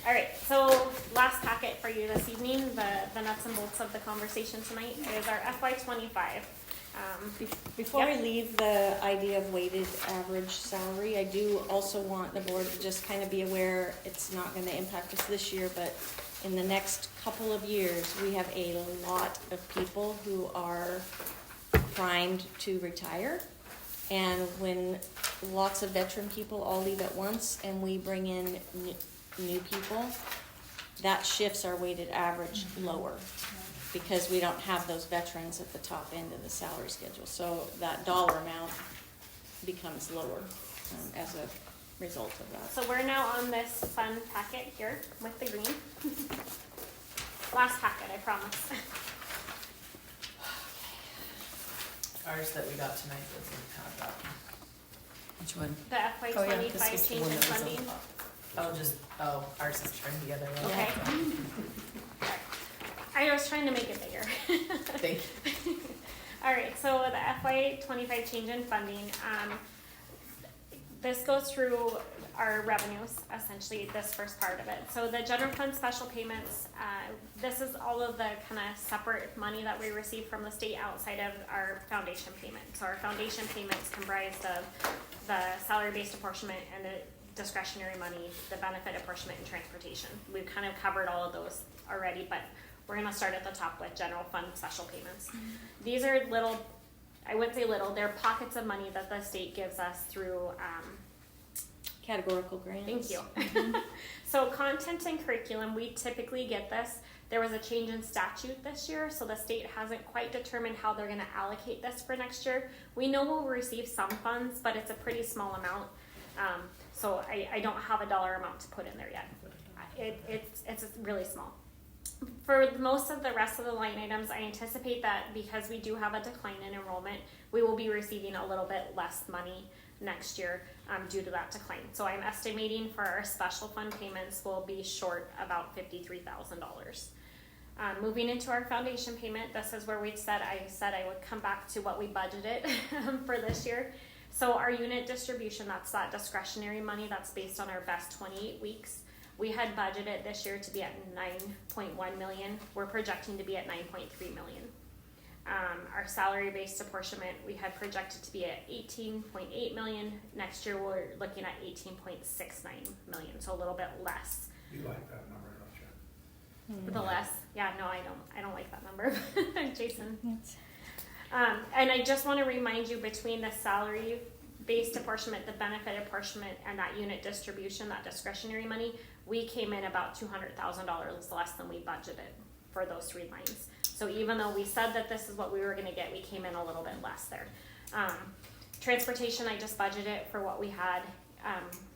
All right, so last packet for you this evening, the nuts and bolts of the conversation tonight is our FY25. Before we Yep. leave the idea of weighted average salary, I do also want the board to just kind of be aware, it's not gonna impact us this year, but in the next couple of years, we have a lot of people who are primed to retire. And when lots of veteran people all leave at once and we bring in new people, that shifts our weighted average lower, because we don't have those veterans at the top end of the salary schedule. So that dollar amount becomes lower as a result of that. So we're now on this fun packet here with the green. Last packet, I promise. Ours that we got tonight doesn't have that. Which one? The FY25 this was the change one in that was on funding. Ours is turned the other way. Okay. I was trying to make it bigger. Thank you. All right, so the FY25 change in funding, this goes through our revenues, essentially, this first part of it. So the general fund special payments, this is all of the kind of separate money that we receive from the state outside of our foundation payment. So our foundation payments comprised of the salary-based apportionment and the discretionary money, the benefit apportionment and transportation. We've kind of covered all of those already, but we're gonna start at the top with general fund special payments. These are little, I wouldn't say little, they're pockets of money that the state gives us through, Categorical grants. thank you. So content and curriculum, we typically get this. There was a change in statute this year, so the state hasn't quite determined how they're gonna allocate this for next year. We know we'll receive some funds, but it's a pretty small amount. So I don't have a dollar amount to put in there yet. It's really small. For most of the rest of the line items, I anticipate that because we do have a decline in enrollment, we will be receiving a little bit less money next year due to that decline. So I'm estimating for our special fund payments will be short about $53,000. Moving into our foundation payment, this is where I said I would come back to what we budgeted for this year. So our unit distribution, that's that discretionary money that's based on our best 28 weeks. We had budgeted this year to be at 9.1 million. We're projecting to be at 9.3 million. Our salary-based apportionment, we had projected to be at 18.8 million. Next year, we're looking at 18.69 million, so a little bit less. You like that number, don't you? The less, yeah, no, I don't like that number, Jason. And I just want to remind you, between the salary-based apportionment, the benefit apportionment, and that unit distribution, that discretionary money, we came in about $200,000 less than we budgeted for those three lines. So even though we said that this is what we were going to get, we came in a little bit less there. Transportation, I just budgeted for what we had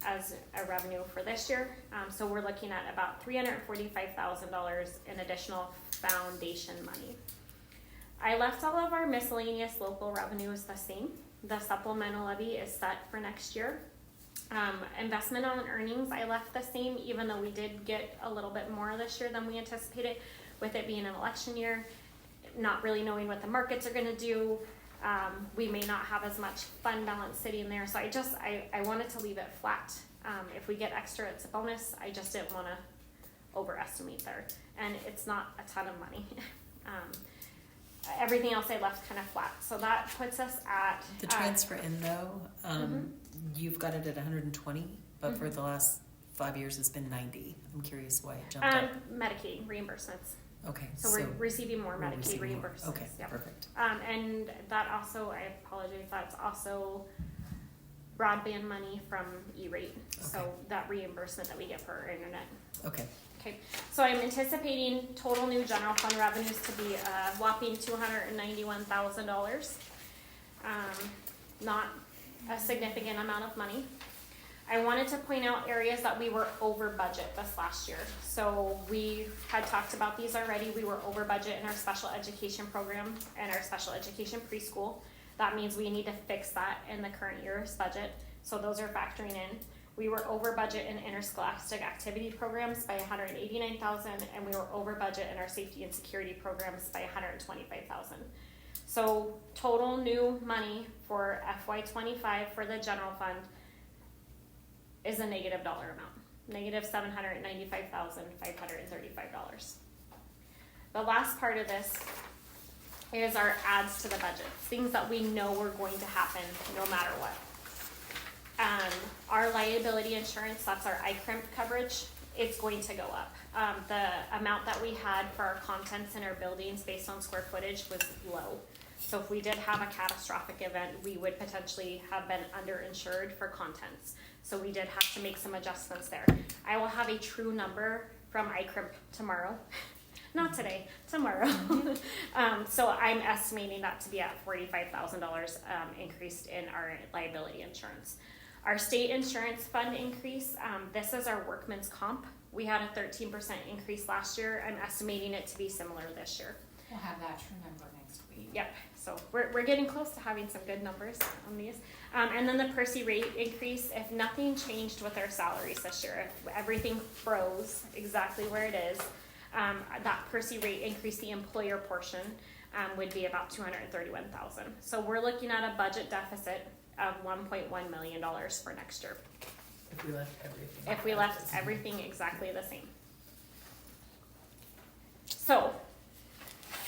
as a revenue for this year. So we're looking at about $345,000 in additional foundation money. I left all of our miscellaneous local revenues the same. The supplemental levy is set for next year. Investment on earnings, I left the same, even though we did get a little bit more this year than we anticipated, with it being an election year, not really knowing what the markets are gonna do. We may not have as much fund balance sitting there, so I wanted to leave it flat. If we get extra, it's a bonus. I just didn't wanna overestimate there. And it's not a ton of money. Everything else I left kind of flat. So that puts us at. The transfer in though, Mhm. you've got it at 120, but for Mhm. the last 5 years it's been 90. I'm curious why it jumped up. Medicaid reimbursements. Okay, So we're receiving more we're Medicaid receiving more. reimbursements. Okay, Yep. perfect. And that also, I apologize, that's also broadband money from E-rate. So Okay. that reimbursement that we get for our internet. Okay, Okay, so I'm anticipating total new general fund revenues to be a whopping $291,000. Not a significant amount of money. I wanted to point out areas that we were over budget this last year. So we had talked about these already. We were over budget in our special education program and our special education preschool. That means we need to fix that in the current year's budget. So those are factoring in. We were over budget in interscholastic activity programs by $189,000, and we were over budget in our safety and security programs by $125,000. So total new money for FY25 for the general fund is a negative dollar amount, negative $795,535. The last part of this is our adds to the budget, things that we know were going to happen no matter what. Our liability insurance, that's our ICRIMP coverage, it's going to go up. The amount that we had for our contents in our buildings based on square footage was low. So if we did have a catastrophic event, we would potentially have been underinsured for contents. So we did have to make some adjustments there. I will have a true number from ICRIMP tomorrow. Not today, tomorrow. So I'm estimating that to be at $45,000 increased in our liability insurance. Our state insurance fund increase, this is our workman's comp. We had a 13% increase last year. I'm estimating it to be similar this year. We'll have that true number next week. Yep, so we're getting close to having some good numbers on these. And then the Percy rate increase, if nothing changed with our salaries this year, if everything froze exactly where it is, that Percy rate increase, the employer portion, would be about $231,000. So we're looking at a budget deficit of $1.1 million for next year. if we left everything. If we left everything exactly the same. So,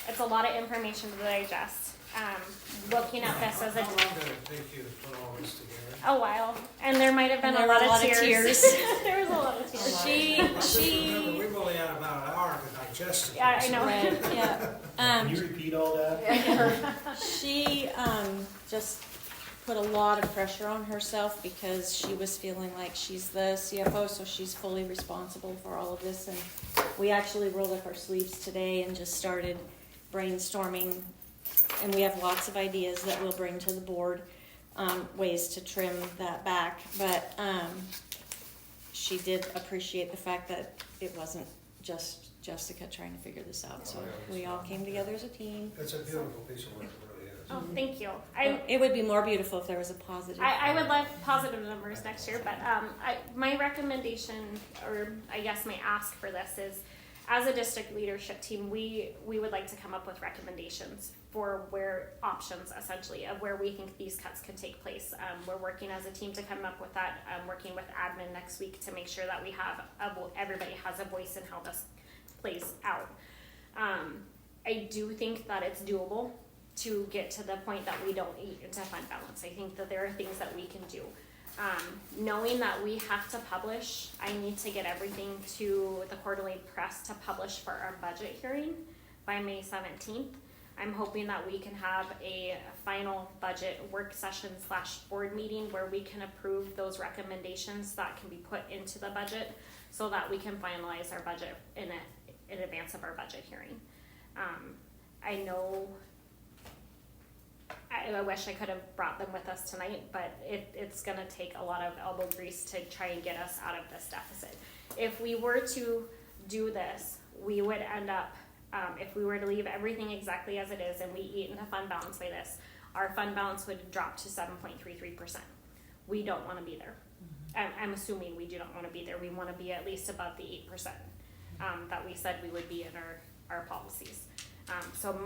it's a lot of information to digest. Looking at this as How a, long did it take you to put all this together? a while, and there might have been There a were lot of tears. There was a lot of tears. I just remember we've only had about an hour to digest it. Yeah, I know. Right, yeah. Can you repeat all that? She just put a lot of pressure on herself because she was feeling like she's the CFO, so she's fully responsible for all of this. And we actually rolled up our sleeves today and just started brainstorming. And we have lots of ideas that we'll bring to the board, ways to trim that back. But she did appreciate the fact that it wasn't just Jessica trying to figure this out. So we all came together as a team. It's a beautiful piece of work, it really is. Oh, thank you. It would be more beautiful if there was a positive. I would love positive numbers next year, but my recommendation, or I guess my ask for this is, as a district leadership team, we would like to come up with recommendations for where options, essentially, of where we think these cuts could take place. We're working as a team to come up with that. I'm working with admin next week to make sure that we have everybody has a voice in how this plays out. I do think that it's doable to get to the point that we don't eat into fund balance. I think that there are things that we can do. Knowing that we have to publish, I need to get everything to the quarterly press to publish for our budget hearing by May 17th. I'm hoping that we can have a final budget work session / board meeting where we can approve those recommendations that can be put into the budget so that we can finalize our budget in advance of our budget hearing. I know I wish I could have brought them with us tonight, but it's going to take a lot of elbow grease to try and get us out of this deficit. If we were to do this, we would end up, if we were to leave everything exactly as it is and we eat into fund balance by this, our fund balance would drop to 7.33%. We don't want to be there. I'm assuming we do not want to be there. We want to be at least above the 8% that we said we would be in our policies. So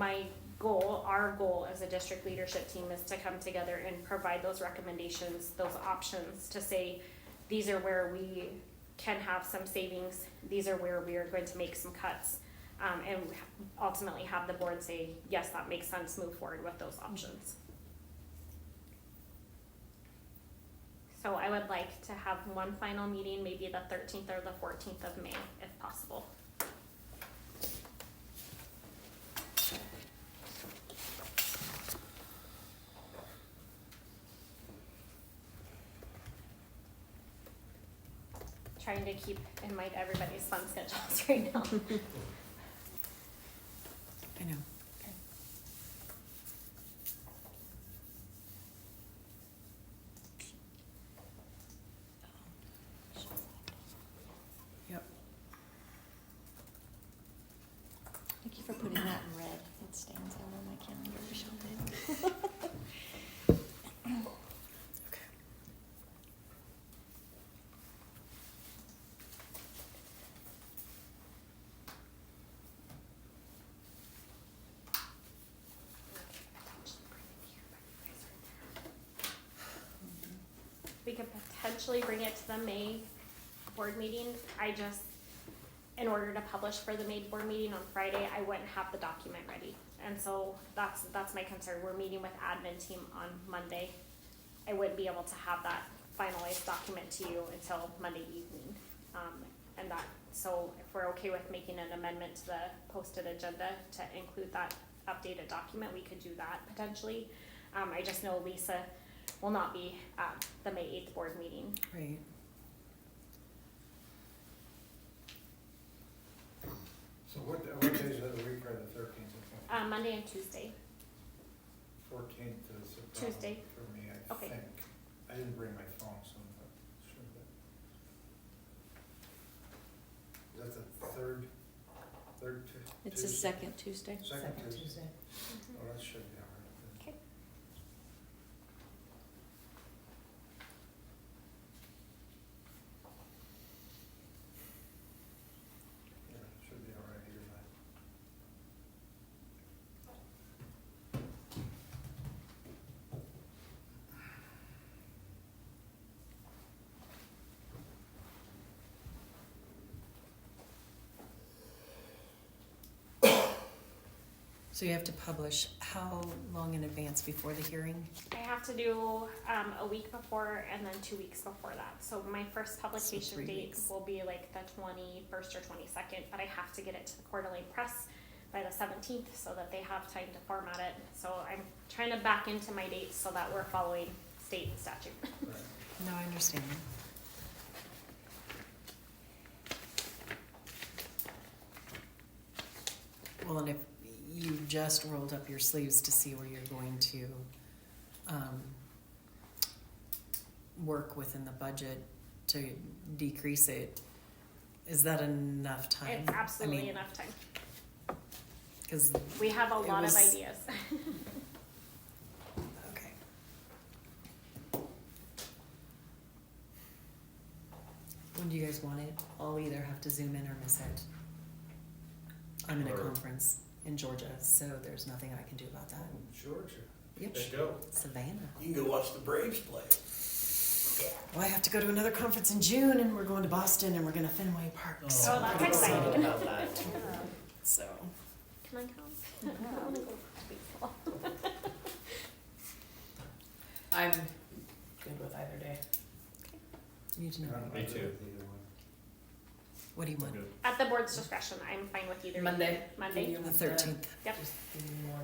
our goal as a district leadership team is to come together and provide those recommendations, those options to say, these are where we can have some savings, these are where we are going to make some cuts, and ultimately have the board say, yes, that makes sense, move forward with those options. So I would like to have one final meeting, maybe the 13th or the 14th of May, if possible. Trying to keep in mind everybody's fun schedules right now. I know. Yep. Thank you for putting that in red. It stands out on my calendar, Michelle did. Okay. We could potentially bring it to the May board meeting. I just, in order to publish for the May board meeting on Friday, I wouldn't have the document ready. And so that's my concern. We're meeting with admin team on Monday. I wouldn't be able to have that finalized document to you until Monday evening. So if we're okay with making an amendment to the posted agenda to include that updated document, we could do that potentially. I just know Lisa will not be at the May 8th board meeting. Right. So what days of the week are the 13th? Monday and Tuesday. 14th is a problem Tuesday. for me, I Okay. think. I didn't bring my phone, so I'm not sure. Is that the third It's the Tuesday? second Tuesday. Second Tuesday? Oh, that should be all right. then. Okay. Yeah, it should be all right here then. So you have to publish how long in advance before the hearing? I have to do a week before and then 2 weeks before that. So my first publication 3 date weeks. will be like the 21st or 22nd, but I have to get it to the quarterly press by the 17th so that they have time to format it. So I'm trying to back into my dates so that we're following state statute. Right. No, I understand. Well, and if you just rolled up your sleeves to see where you're going to work within the budget to decrease it, is that enough time? It's absolutely enough time. Because, We have a It lot of was- ideas. okay. When do you guys want it? I'll either have to zoom in or miss it. I'm in a Or- conference in Georgia, so there's nothing I can do about that. Georgia. Yep, There you go. Savannah. You can go watch the Braves play. Well, I have to go to another conference in June, and we're going to Boston, and we're going to Fenway Park. Oh, that's exciting. About that. So, Can I come? I wanna go to baseball. I'm good with either day. you need to know. I'm Me good too. with either one. What do you want? Good. At the board's discretion, I'm fine with either. Monday. Monday. Give you The 13th. Yep. Just give me more.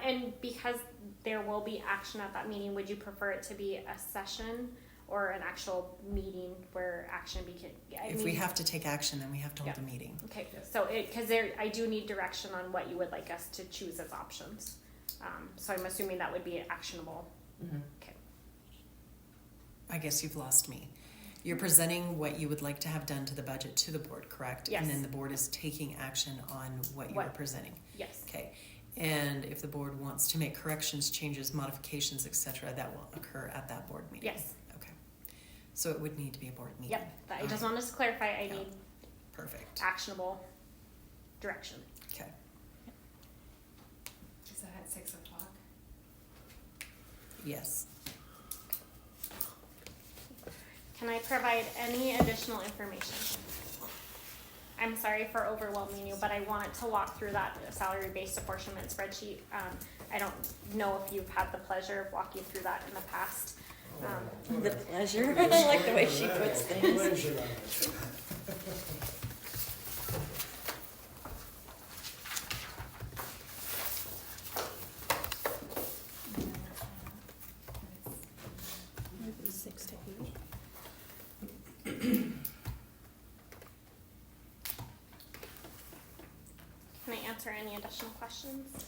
And because there will be action at that meeting, would you prefer it to be a session or an actual meeting where action If we have to take action, then we have to hold Yeah. a meeting. Okay, so I do need direction on what you would like us to choose as options. So I'm assuming that would be actionable. Mm-hmm. Okay. I guess you've lost me. You're presenting what you would like to have done to the budget to the board, correct? Yes. And then the board is taking action on what you are What- presenting. Yes. Okay. And if the board wants to make corrections, changes, modifications, etc., that will occur at that board meeting? Yes. Okay. So it would need to be a board meeting? Yep. I just Alright. wanted to clarify, I Yeah. need Perfect. actionable direction. Okay. Is that at 6 o'clock? Yes. Can I provide any additional information? I'm sorry for overwhelming you, but I wanted to walk through that salary-based apportionment spreadsheet. I don't know if you've had the pleasure of walking through that in the past. The pleasure, I like the way she puts things. Pleasure on it. Maybe 6 to 8. Can I answer any additional questions?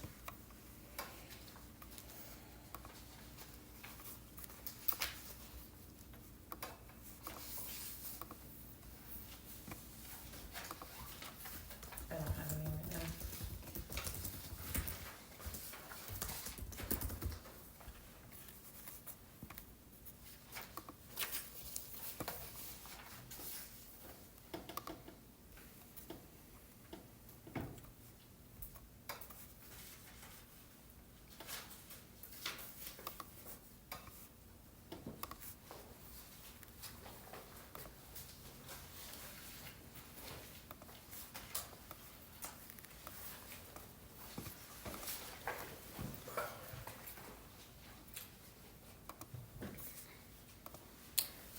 I don't have any right now.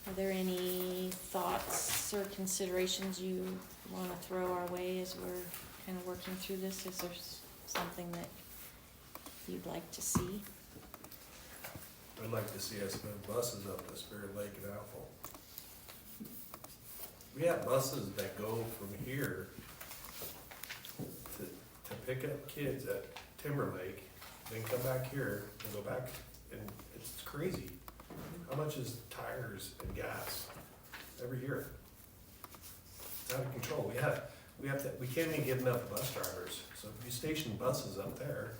Are there any thoughts or considerations you wanna throw our way as we're kinda working through this? Is there something that you'd like to see? I'd like to see us move buses up to Spirit Lake and Apple. We have buses that go from here to pick up kids at Timberlake, then come back here and go back, and it's crazy. How much is tires and gas every year? It's out of control. We can't even get enough bus drivers. So if you station buses up there,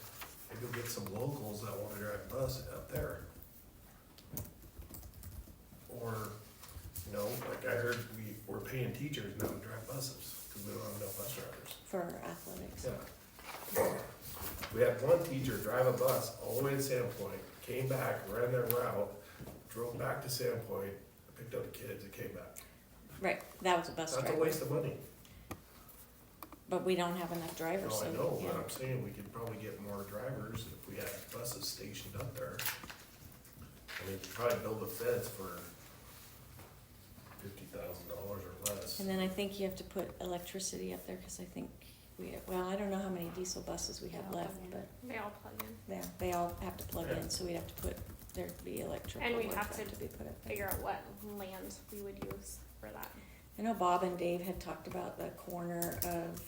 maybe we'll get some locals that wanna drive a bus up there. Or, you know, like I heard we're paying teachers now to drive buses, cause we don't have enough bus drivers. For athletics? Yeah. We had one teacher drive a bus all the way to Sandpoint, came back, ran their route, drove back to Sandpoint, picked up the kids and came back. Right, that was a bus That's driver. a waste of money. But we don't have enough drivers, No, so, I know, yeah. but I'm saying we could probably get more drivers if we had buses stationed up there. I mean, probably build a fence for $50,000 or less. And then I think you have to put electricity up there, cause I think well, I don't know how many diesel buses we have left, but They all plug in. they all have to plug Yeah. in, so we'd have to put, there'd be electrical And we'd work have to be put up there. Figure out what land we would use for that. I know Bob and Dave had talked about the corner of,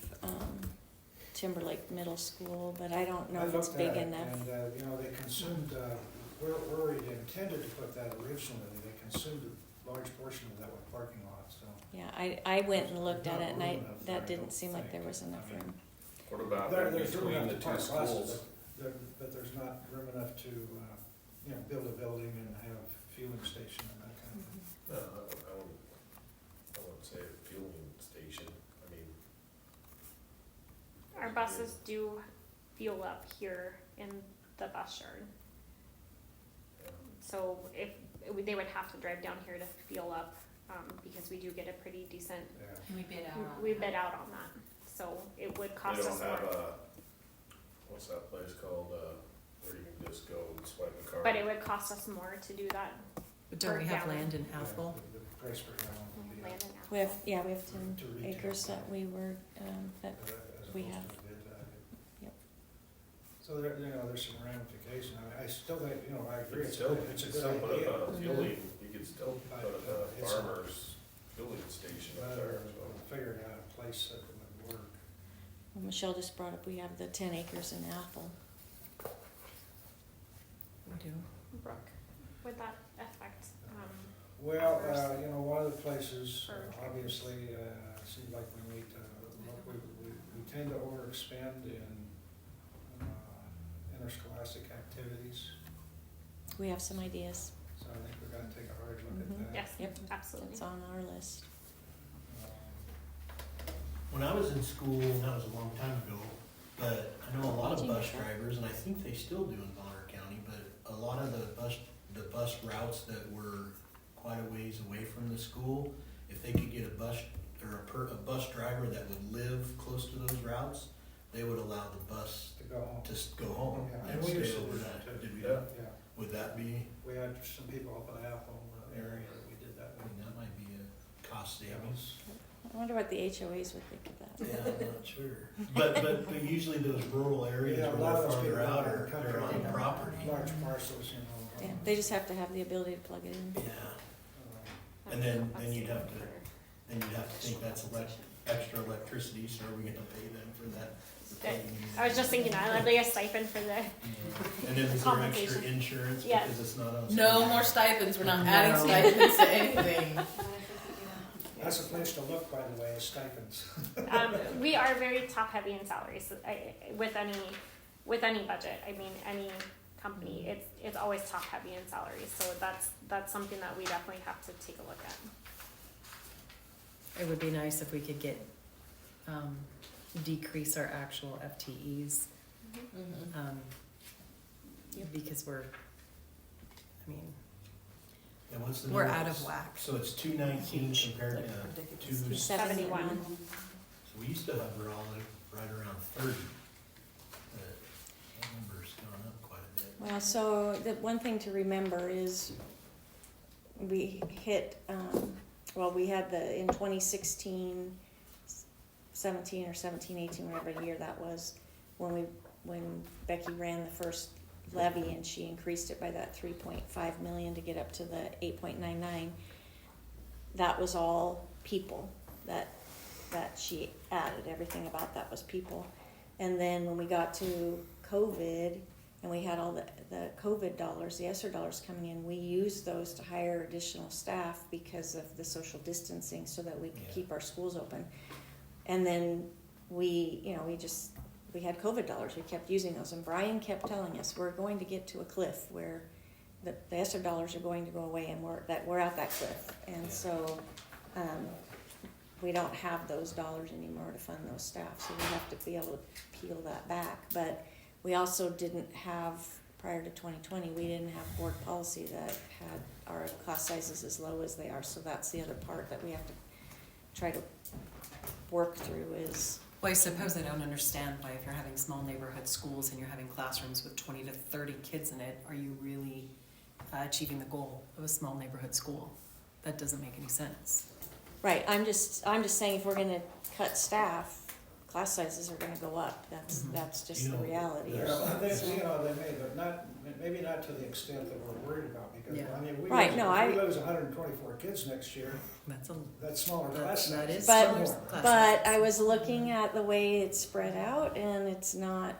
Timberlake Middle School, but I don't know I if it's looked big at it, enough. And, you know, they consumed, where we intended to put that originally, they consumed a large portion of that with parking lot, so. Yeah, I went and looked at There's it and not I, room enough there, that I didn't don't seem like there think. was enough I mean, room. What about There's room between enough the to two park schools? buses, but there's not room enough to, you know, build a building and have fueling station and that kind of thing. No, I wouldn't say a fueling station, I mean. Our buses do fuel up here in the bus yard. Yeah. So if, they would have to drive down here to fuel up, because we do get a pretty decent, Yeah. And we bid out on we that. bid out on that. So it would They cost us don't have more. what's that place called, where you can just go and swipe a card? But it would cost us more to do that. But don't we have Per gallon. land in Yeah, Athol? the price per gallon would be Land up, and We have, yeah, we have 10 To retail. acres that we were, that, as we opposed have. to a bid value. Yep. So there, you know, there's some ramification. I mean, I still think, you know, I agree, You it's could a still, good put idea. a fueling, you could still But, put a it's- farmer's fueling station up there, Rather so. figuring out a place that would work. well, Michelle just brought up, we have the 10 acres in Athol. We do. Brooke, would that affect, Well, Hours. you know, one of the places, For obviously, seems like we need to, look, we tend to overexpend in interscholastic activities, We have some ideas. so I think we've got to take a hard look Mhm. at that. yes, Yep. absolutely. It's on our list. Um, When I was in school, and that was a long time ago, but I know a lot of bus drivers, and I think they still do in Bonner County, but a lot of the bus routes that were quite a ways away from the school, if they could get a bus or a bus driver that would live close to those routes, they would allow the bus To go home. to go home Yeah, and we stay used to do overnight. that too. Did we, Yeah. Yeah, would that be, we had some people up in Apple area that we did that I with. mean, that might be a cost savings. I wonder what the HOAs would think of that. Yeah, I'm not sure. But usually those rural areas Yeah, a where lot they're of those farther people out in the are, country, they're on you know, property. Large parcels, you know. Yeah, they just have to have the ability to plug it in. Yeah, and then you'd have to think that's extra electricity, so are we gonna pay them for that? I was just thinking that, that'd be a stipend for the, Yeah. And then is there extra Compensation. insurance Yeah. because it's not on? No school? more stipends, we're not No. adding stipends to anything. That's a place to look, by the way, is stipends. we are very top heavy in salaries. With any budget, I mean, any company, it's always top heavy in salaries. So that's something that we definitely have to take a look at. It would be nice if we could get, decrease our actual FTEs, because we're, I mean, And what's the we're number? out of whack. So it's 219 compared Like to ridiculous. 71. So we used to have her all right around 30. But that number's gone up quite a bit. Well, so the one thing to remember is we hit, we had in 2016, 17 or 17, 18, whatever year that was, when Becky ran the first levy and she increased it by that 3.5 million to get up to the 8.99. That was all people that she added. Everything about that was people. And then when we got to COVID and we had all the COVID dollars, the ESSER dollars coming in, we used those to hire additional staff because of the social distancing so that we could keep our schools open. And then we had COVID dollars. We kept using those. And Brian kept telling us, we're going to get to a cliff where the ESSER dollars are going to go away and we're at that cliff. And so we don't have those dollars anymore to fund those staff. So we have to be able to peel that back. But we also didn't have, prior to 2020, we didn't have board policy that had our class sizes as low as they are. So that's the other part that we have to try to work through is. Well, I suppose I don't understand why if you're having small neighborhood schools and you're having classrooms with 20 to 30 kids in it, are you really achieving the goal of a small neighborhood school? That doesn't make any sense. Right, I'm just saying if we're gonna cut staff, class sizes are gonna go up. That's just the reality. Yeah. Well, they, So- you know, they may, but maybe not to the extent that we're worried about, because, Yeah. I mean, we Right, lose, no, if we lose 124 kids next year, that's smaller class That sizes. is But- smaller class But sizes. I was looking at the way it's spread out and it's not,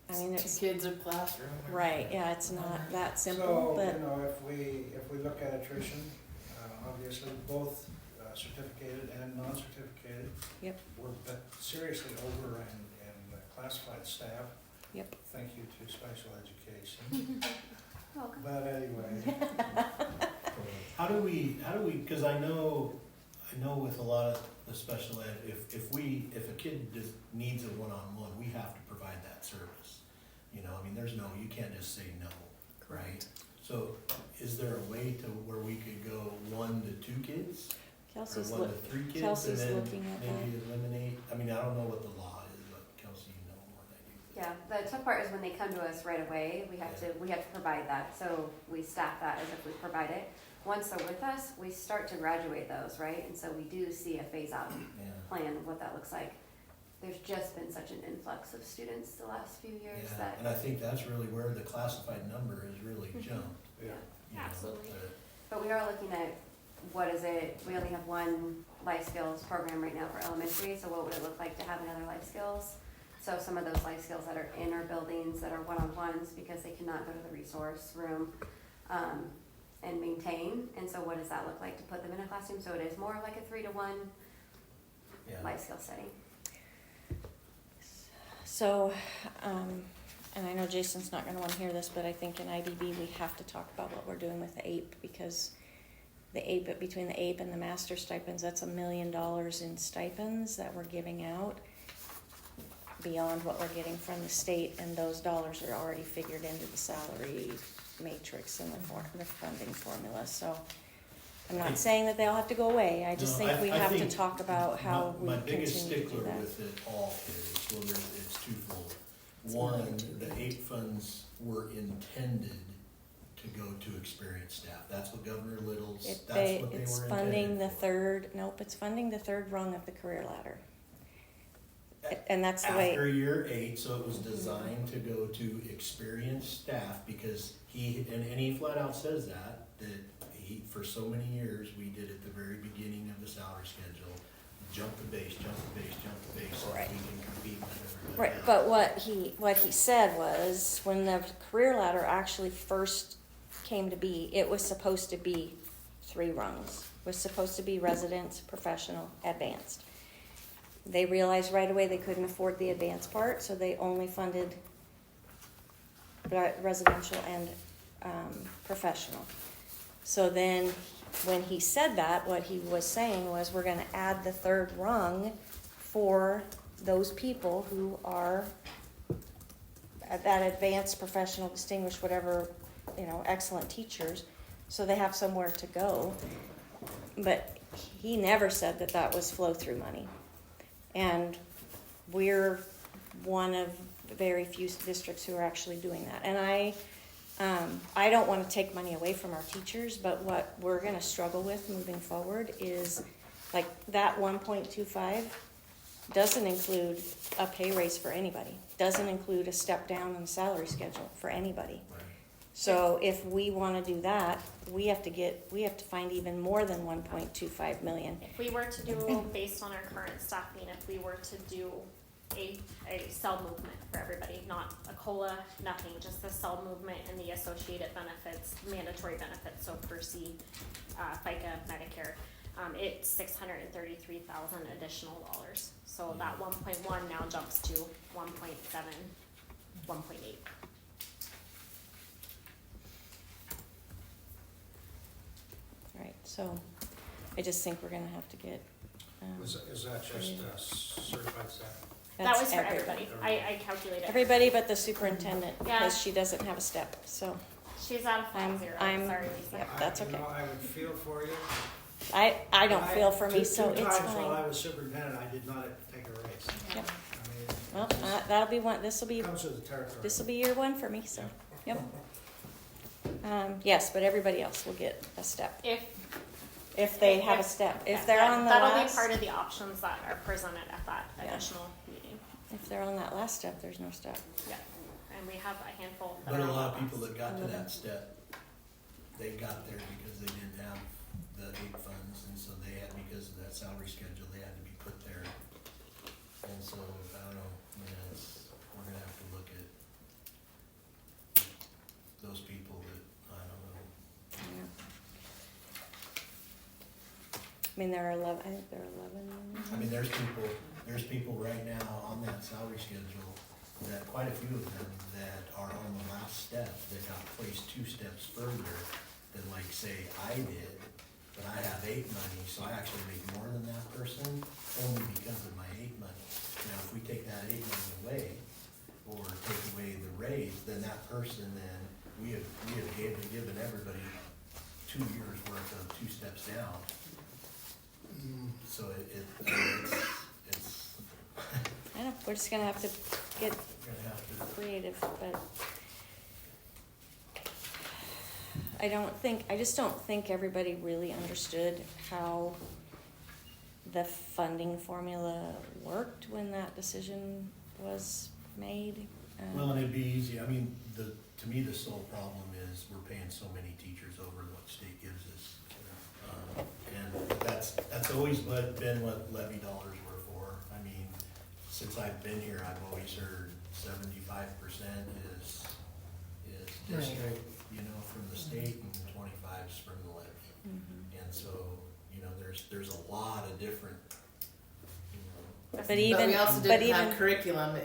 I mean, 2 it's, kids a classroom. right, yeah, it's not that simple, So, but, you know, if we look at attrition, obviously, both certificated and non-certificated. Yep. We're seriously over in classified staff. Yep. Thank you to special education. Welcome. But anyway, How do we, because I know with a lot of the special ed, if a kid just needs a one-on-one, we have to provide that service. You know, I mean, you can't just say no, right? So is there a way to where we could go 1 to 2 kids? Kelsey's, Or 1 to 3 kids? Kelsey's and then looking at maybe eliminate, I mean, I don't know what the law is, but Kelsey, you know more than I do. Yeah, the tough part is when they come to us right away, we have to provide that, so we staff that as if we provide it. Once they're with us, we start to graduate those, right? And so we do see a phase out Yeah. plan of what that looks like. There's just been such an influx of students the last few years Yeah, that, and I think that's really where the classified number has really jumped. yeah. you know, Absolutely. but we are looking at what is it, we only have one life skills program right now for elementary, so what would it look like to have another life skills? So some of those life skills that are in our buildings that are one-on-ones because they cannot go to the resource room and maintain, and so what does that look like to put them in a classroom? So it is more like a 3-to-1 Yeah. life skill setting. so, and I know Jason's not gonna wanna hear this, but I think in IDB, we have to talk about what we're doing with the APE, because between the APE and the master stipends, that's $1 million in stipends that we're giving out beyond what we're getting from the state, and those dollars are already figured into the salary matrix and the funding formula. So I'm not saying that they all have to go away, I just No, think we I have to think talk about how we My biggest continue to do stickler that. with it all is, well, it's twofold. One, the 8 funds were intended to go to experienced staff. That's what Governor Little's, that's what they were intended It's funding the for. it's funding the third rung of the career ladder. And that's the way. After year 8, so it was designed to go to experienced staff, because and he flat out says that for so many years, we did at the very beginning of the salary schedule, jump the base, so Right. that we can compete with everybody Right, else. but what he said was, when the career ladder actually first came to be, it was supposed to be 3 rungs. It was supposed to be residence, professional, advanced. They realized right away they couldn't afford the advanced part, so they only funded residential and professional. So then, when he said that, what he was saying was, we're gonna add the third rung for those people who are at that advanced, professional, distinguished, whatever, excellent teachers, so they have somewhere to go. But he never said that that was flow-through money. And we're one of the very few districts who are actually doing that. And I don't want to take money away from our teachers, but what we're going to struggle with moving forward is, like, that 1.25 doesn't include a pay raise for anybody, doesn't include a step down on the salary schedule for anybody. Right. So if we want to do that, we have to find even more than 1.25 million. If we were to do, based on our current staffing, if we were to do a cell movement for everybody, not a COLA, nothing, just the cell movement and the associated benefits, mandatory benefits, so PERC, FICA, Medicare, it's $633,000 additional dollars. So that 1.1 now jumps to 1.7, 1.8. Right, so I just think we're gonna have to get, Is that just certified staff? That that's was for everybody. I calculated. Everybody but the superintendent, Yeah. because she doesn't have a step, so She's at a 5-0. I'm- Sorry, Lisa. yep. That's okay. I would feel for you. I don't feel for me, so Two it's times while I fine. was superintendent, I did not take a raise. Yep. I mean, Well, it just that'll be one, this'll be comes with the territory. year 1 for me, so, yep. Yes, but everybody else will get a step, if they have a step. If they're on the that'll last, be part of the options that are presented at that Yeah. additional meeting. if they're on that last step, there's no step. Yeah, and we have a handful. that But are a on lot of the people list. that got to that step, they got there because they didn't have the 8 funds, and so they had, because of that salary schedule, they had to be put there. And so, I don't know, we're gonna have to look at those people that, I don't know. Yeah. I mean, there are 11, I think there are 11. I mean, there's people right now on that salary schedule, that quite a few of them that are on the last step, that got placed 2 steps further than, like, say, I did, but I have 8 money, so I actually make more than that person, only because of my 8 money. Now, if we take that 8 money away, or take away the raise, then that person, then, we have given everybody 2 years worth of 2 steps down. So it's I know, we're just gonna have to get we're gonna have to. creative, but I just don't think everybody really understood how the funding formula worked when that decision was made. Well, and it'd be easy, I mean, to me, the sole problem is we're paying so many teachers over what the state gives us. And that's always been what levy dollars were for. I mean, since I've been here, I've always heard 75% is district, from the state, and 25's from the levy. Mhm. And so, there's a lot of different, But But even, we also but didn't even, have curriculum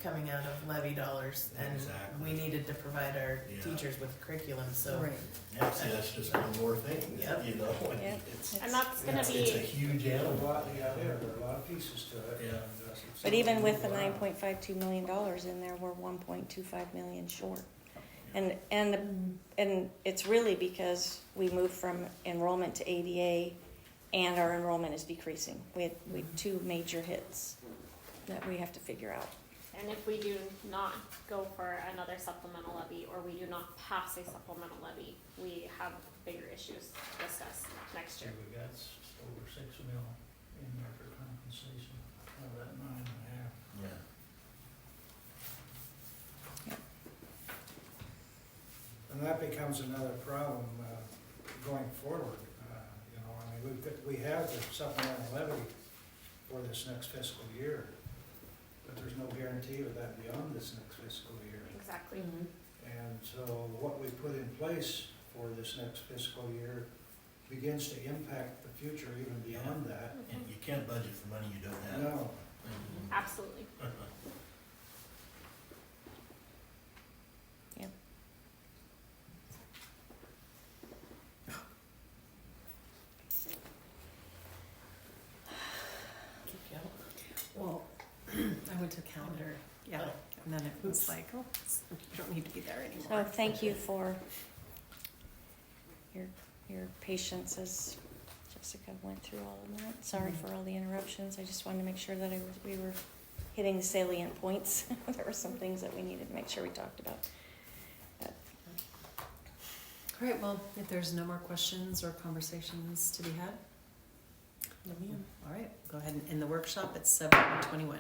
coming out of levy dollars, and Exactly. we needed to provide our Yeah. teachers with curriculum, so. yeah, see, that's just one more thing, Yep. Yep. It's And that's gonna it's a be, huge There are a animal. lot, there are a lot of pieces to it. Yeah. and, but even with the $9.52 million in there, we're $1.25 million short. And it's really because we moved from enrollment to ADA and our enrollment is decreasing. We had two major hits that we have to figure out. And if we do not go for another supplemental levy, or we do not pass a supplemental levy, we have bigger issues to discuss next year. We got over 6 mil in there for compensation, out of that 9.5. Yeah. And that becomes another problem, going forward, we have the supplemental levy for this next fiscal year, but there's no guarantee of that beyond this next fiscal year. Exactly. And so what we put in place for this next fiscal year begins to impact the future even beyond that. And you can't budget for money you don't have. No, Absolutely. Well, I went to calendar, yeah, and then it was like, oh, you don't need to be there anymore. So thank you for your patience as Jessica went through all of that. Sorry for all the interruptions. I just wanted to make sure that we were hitting the salient points. There were some things that we needed to make sure we talked about. All right, well, if there's no more questions or conversations to be had, all right, go ahead and end the workshop at 7:21.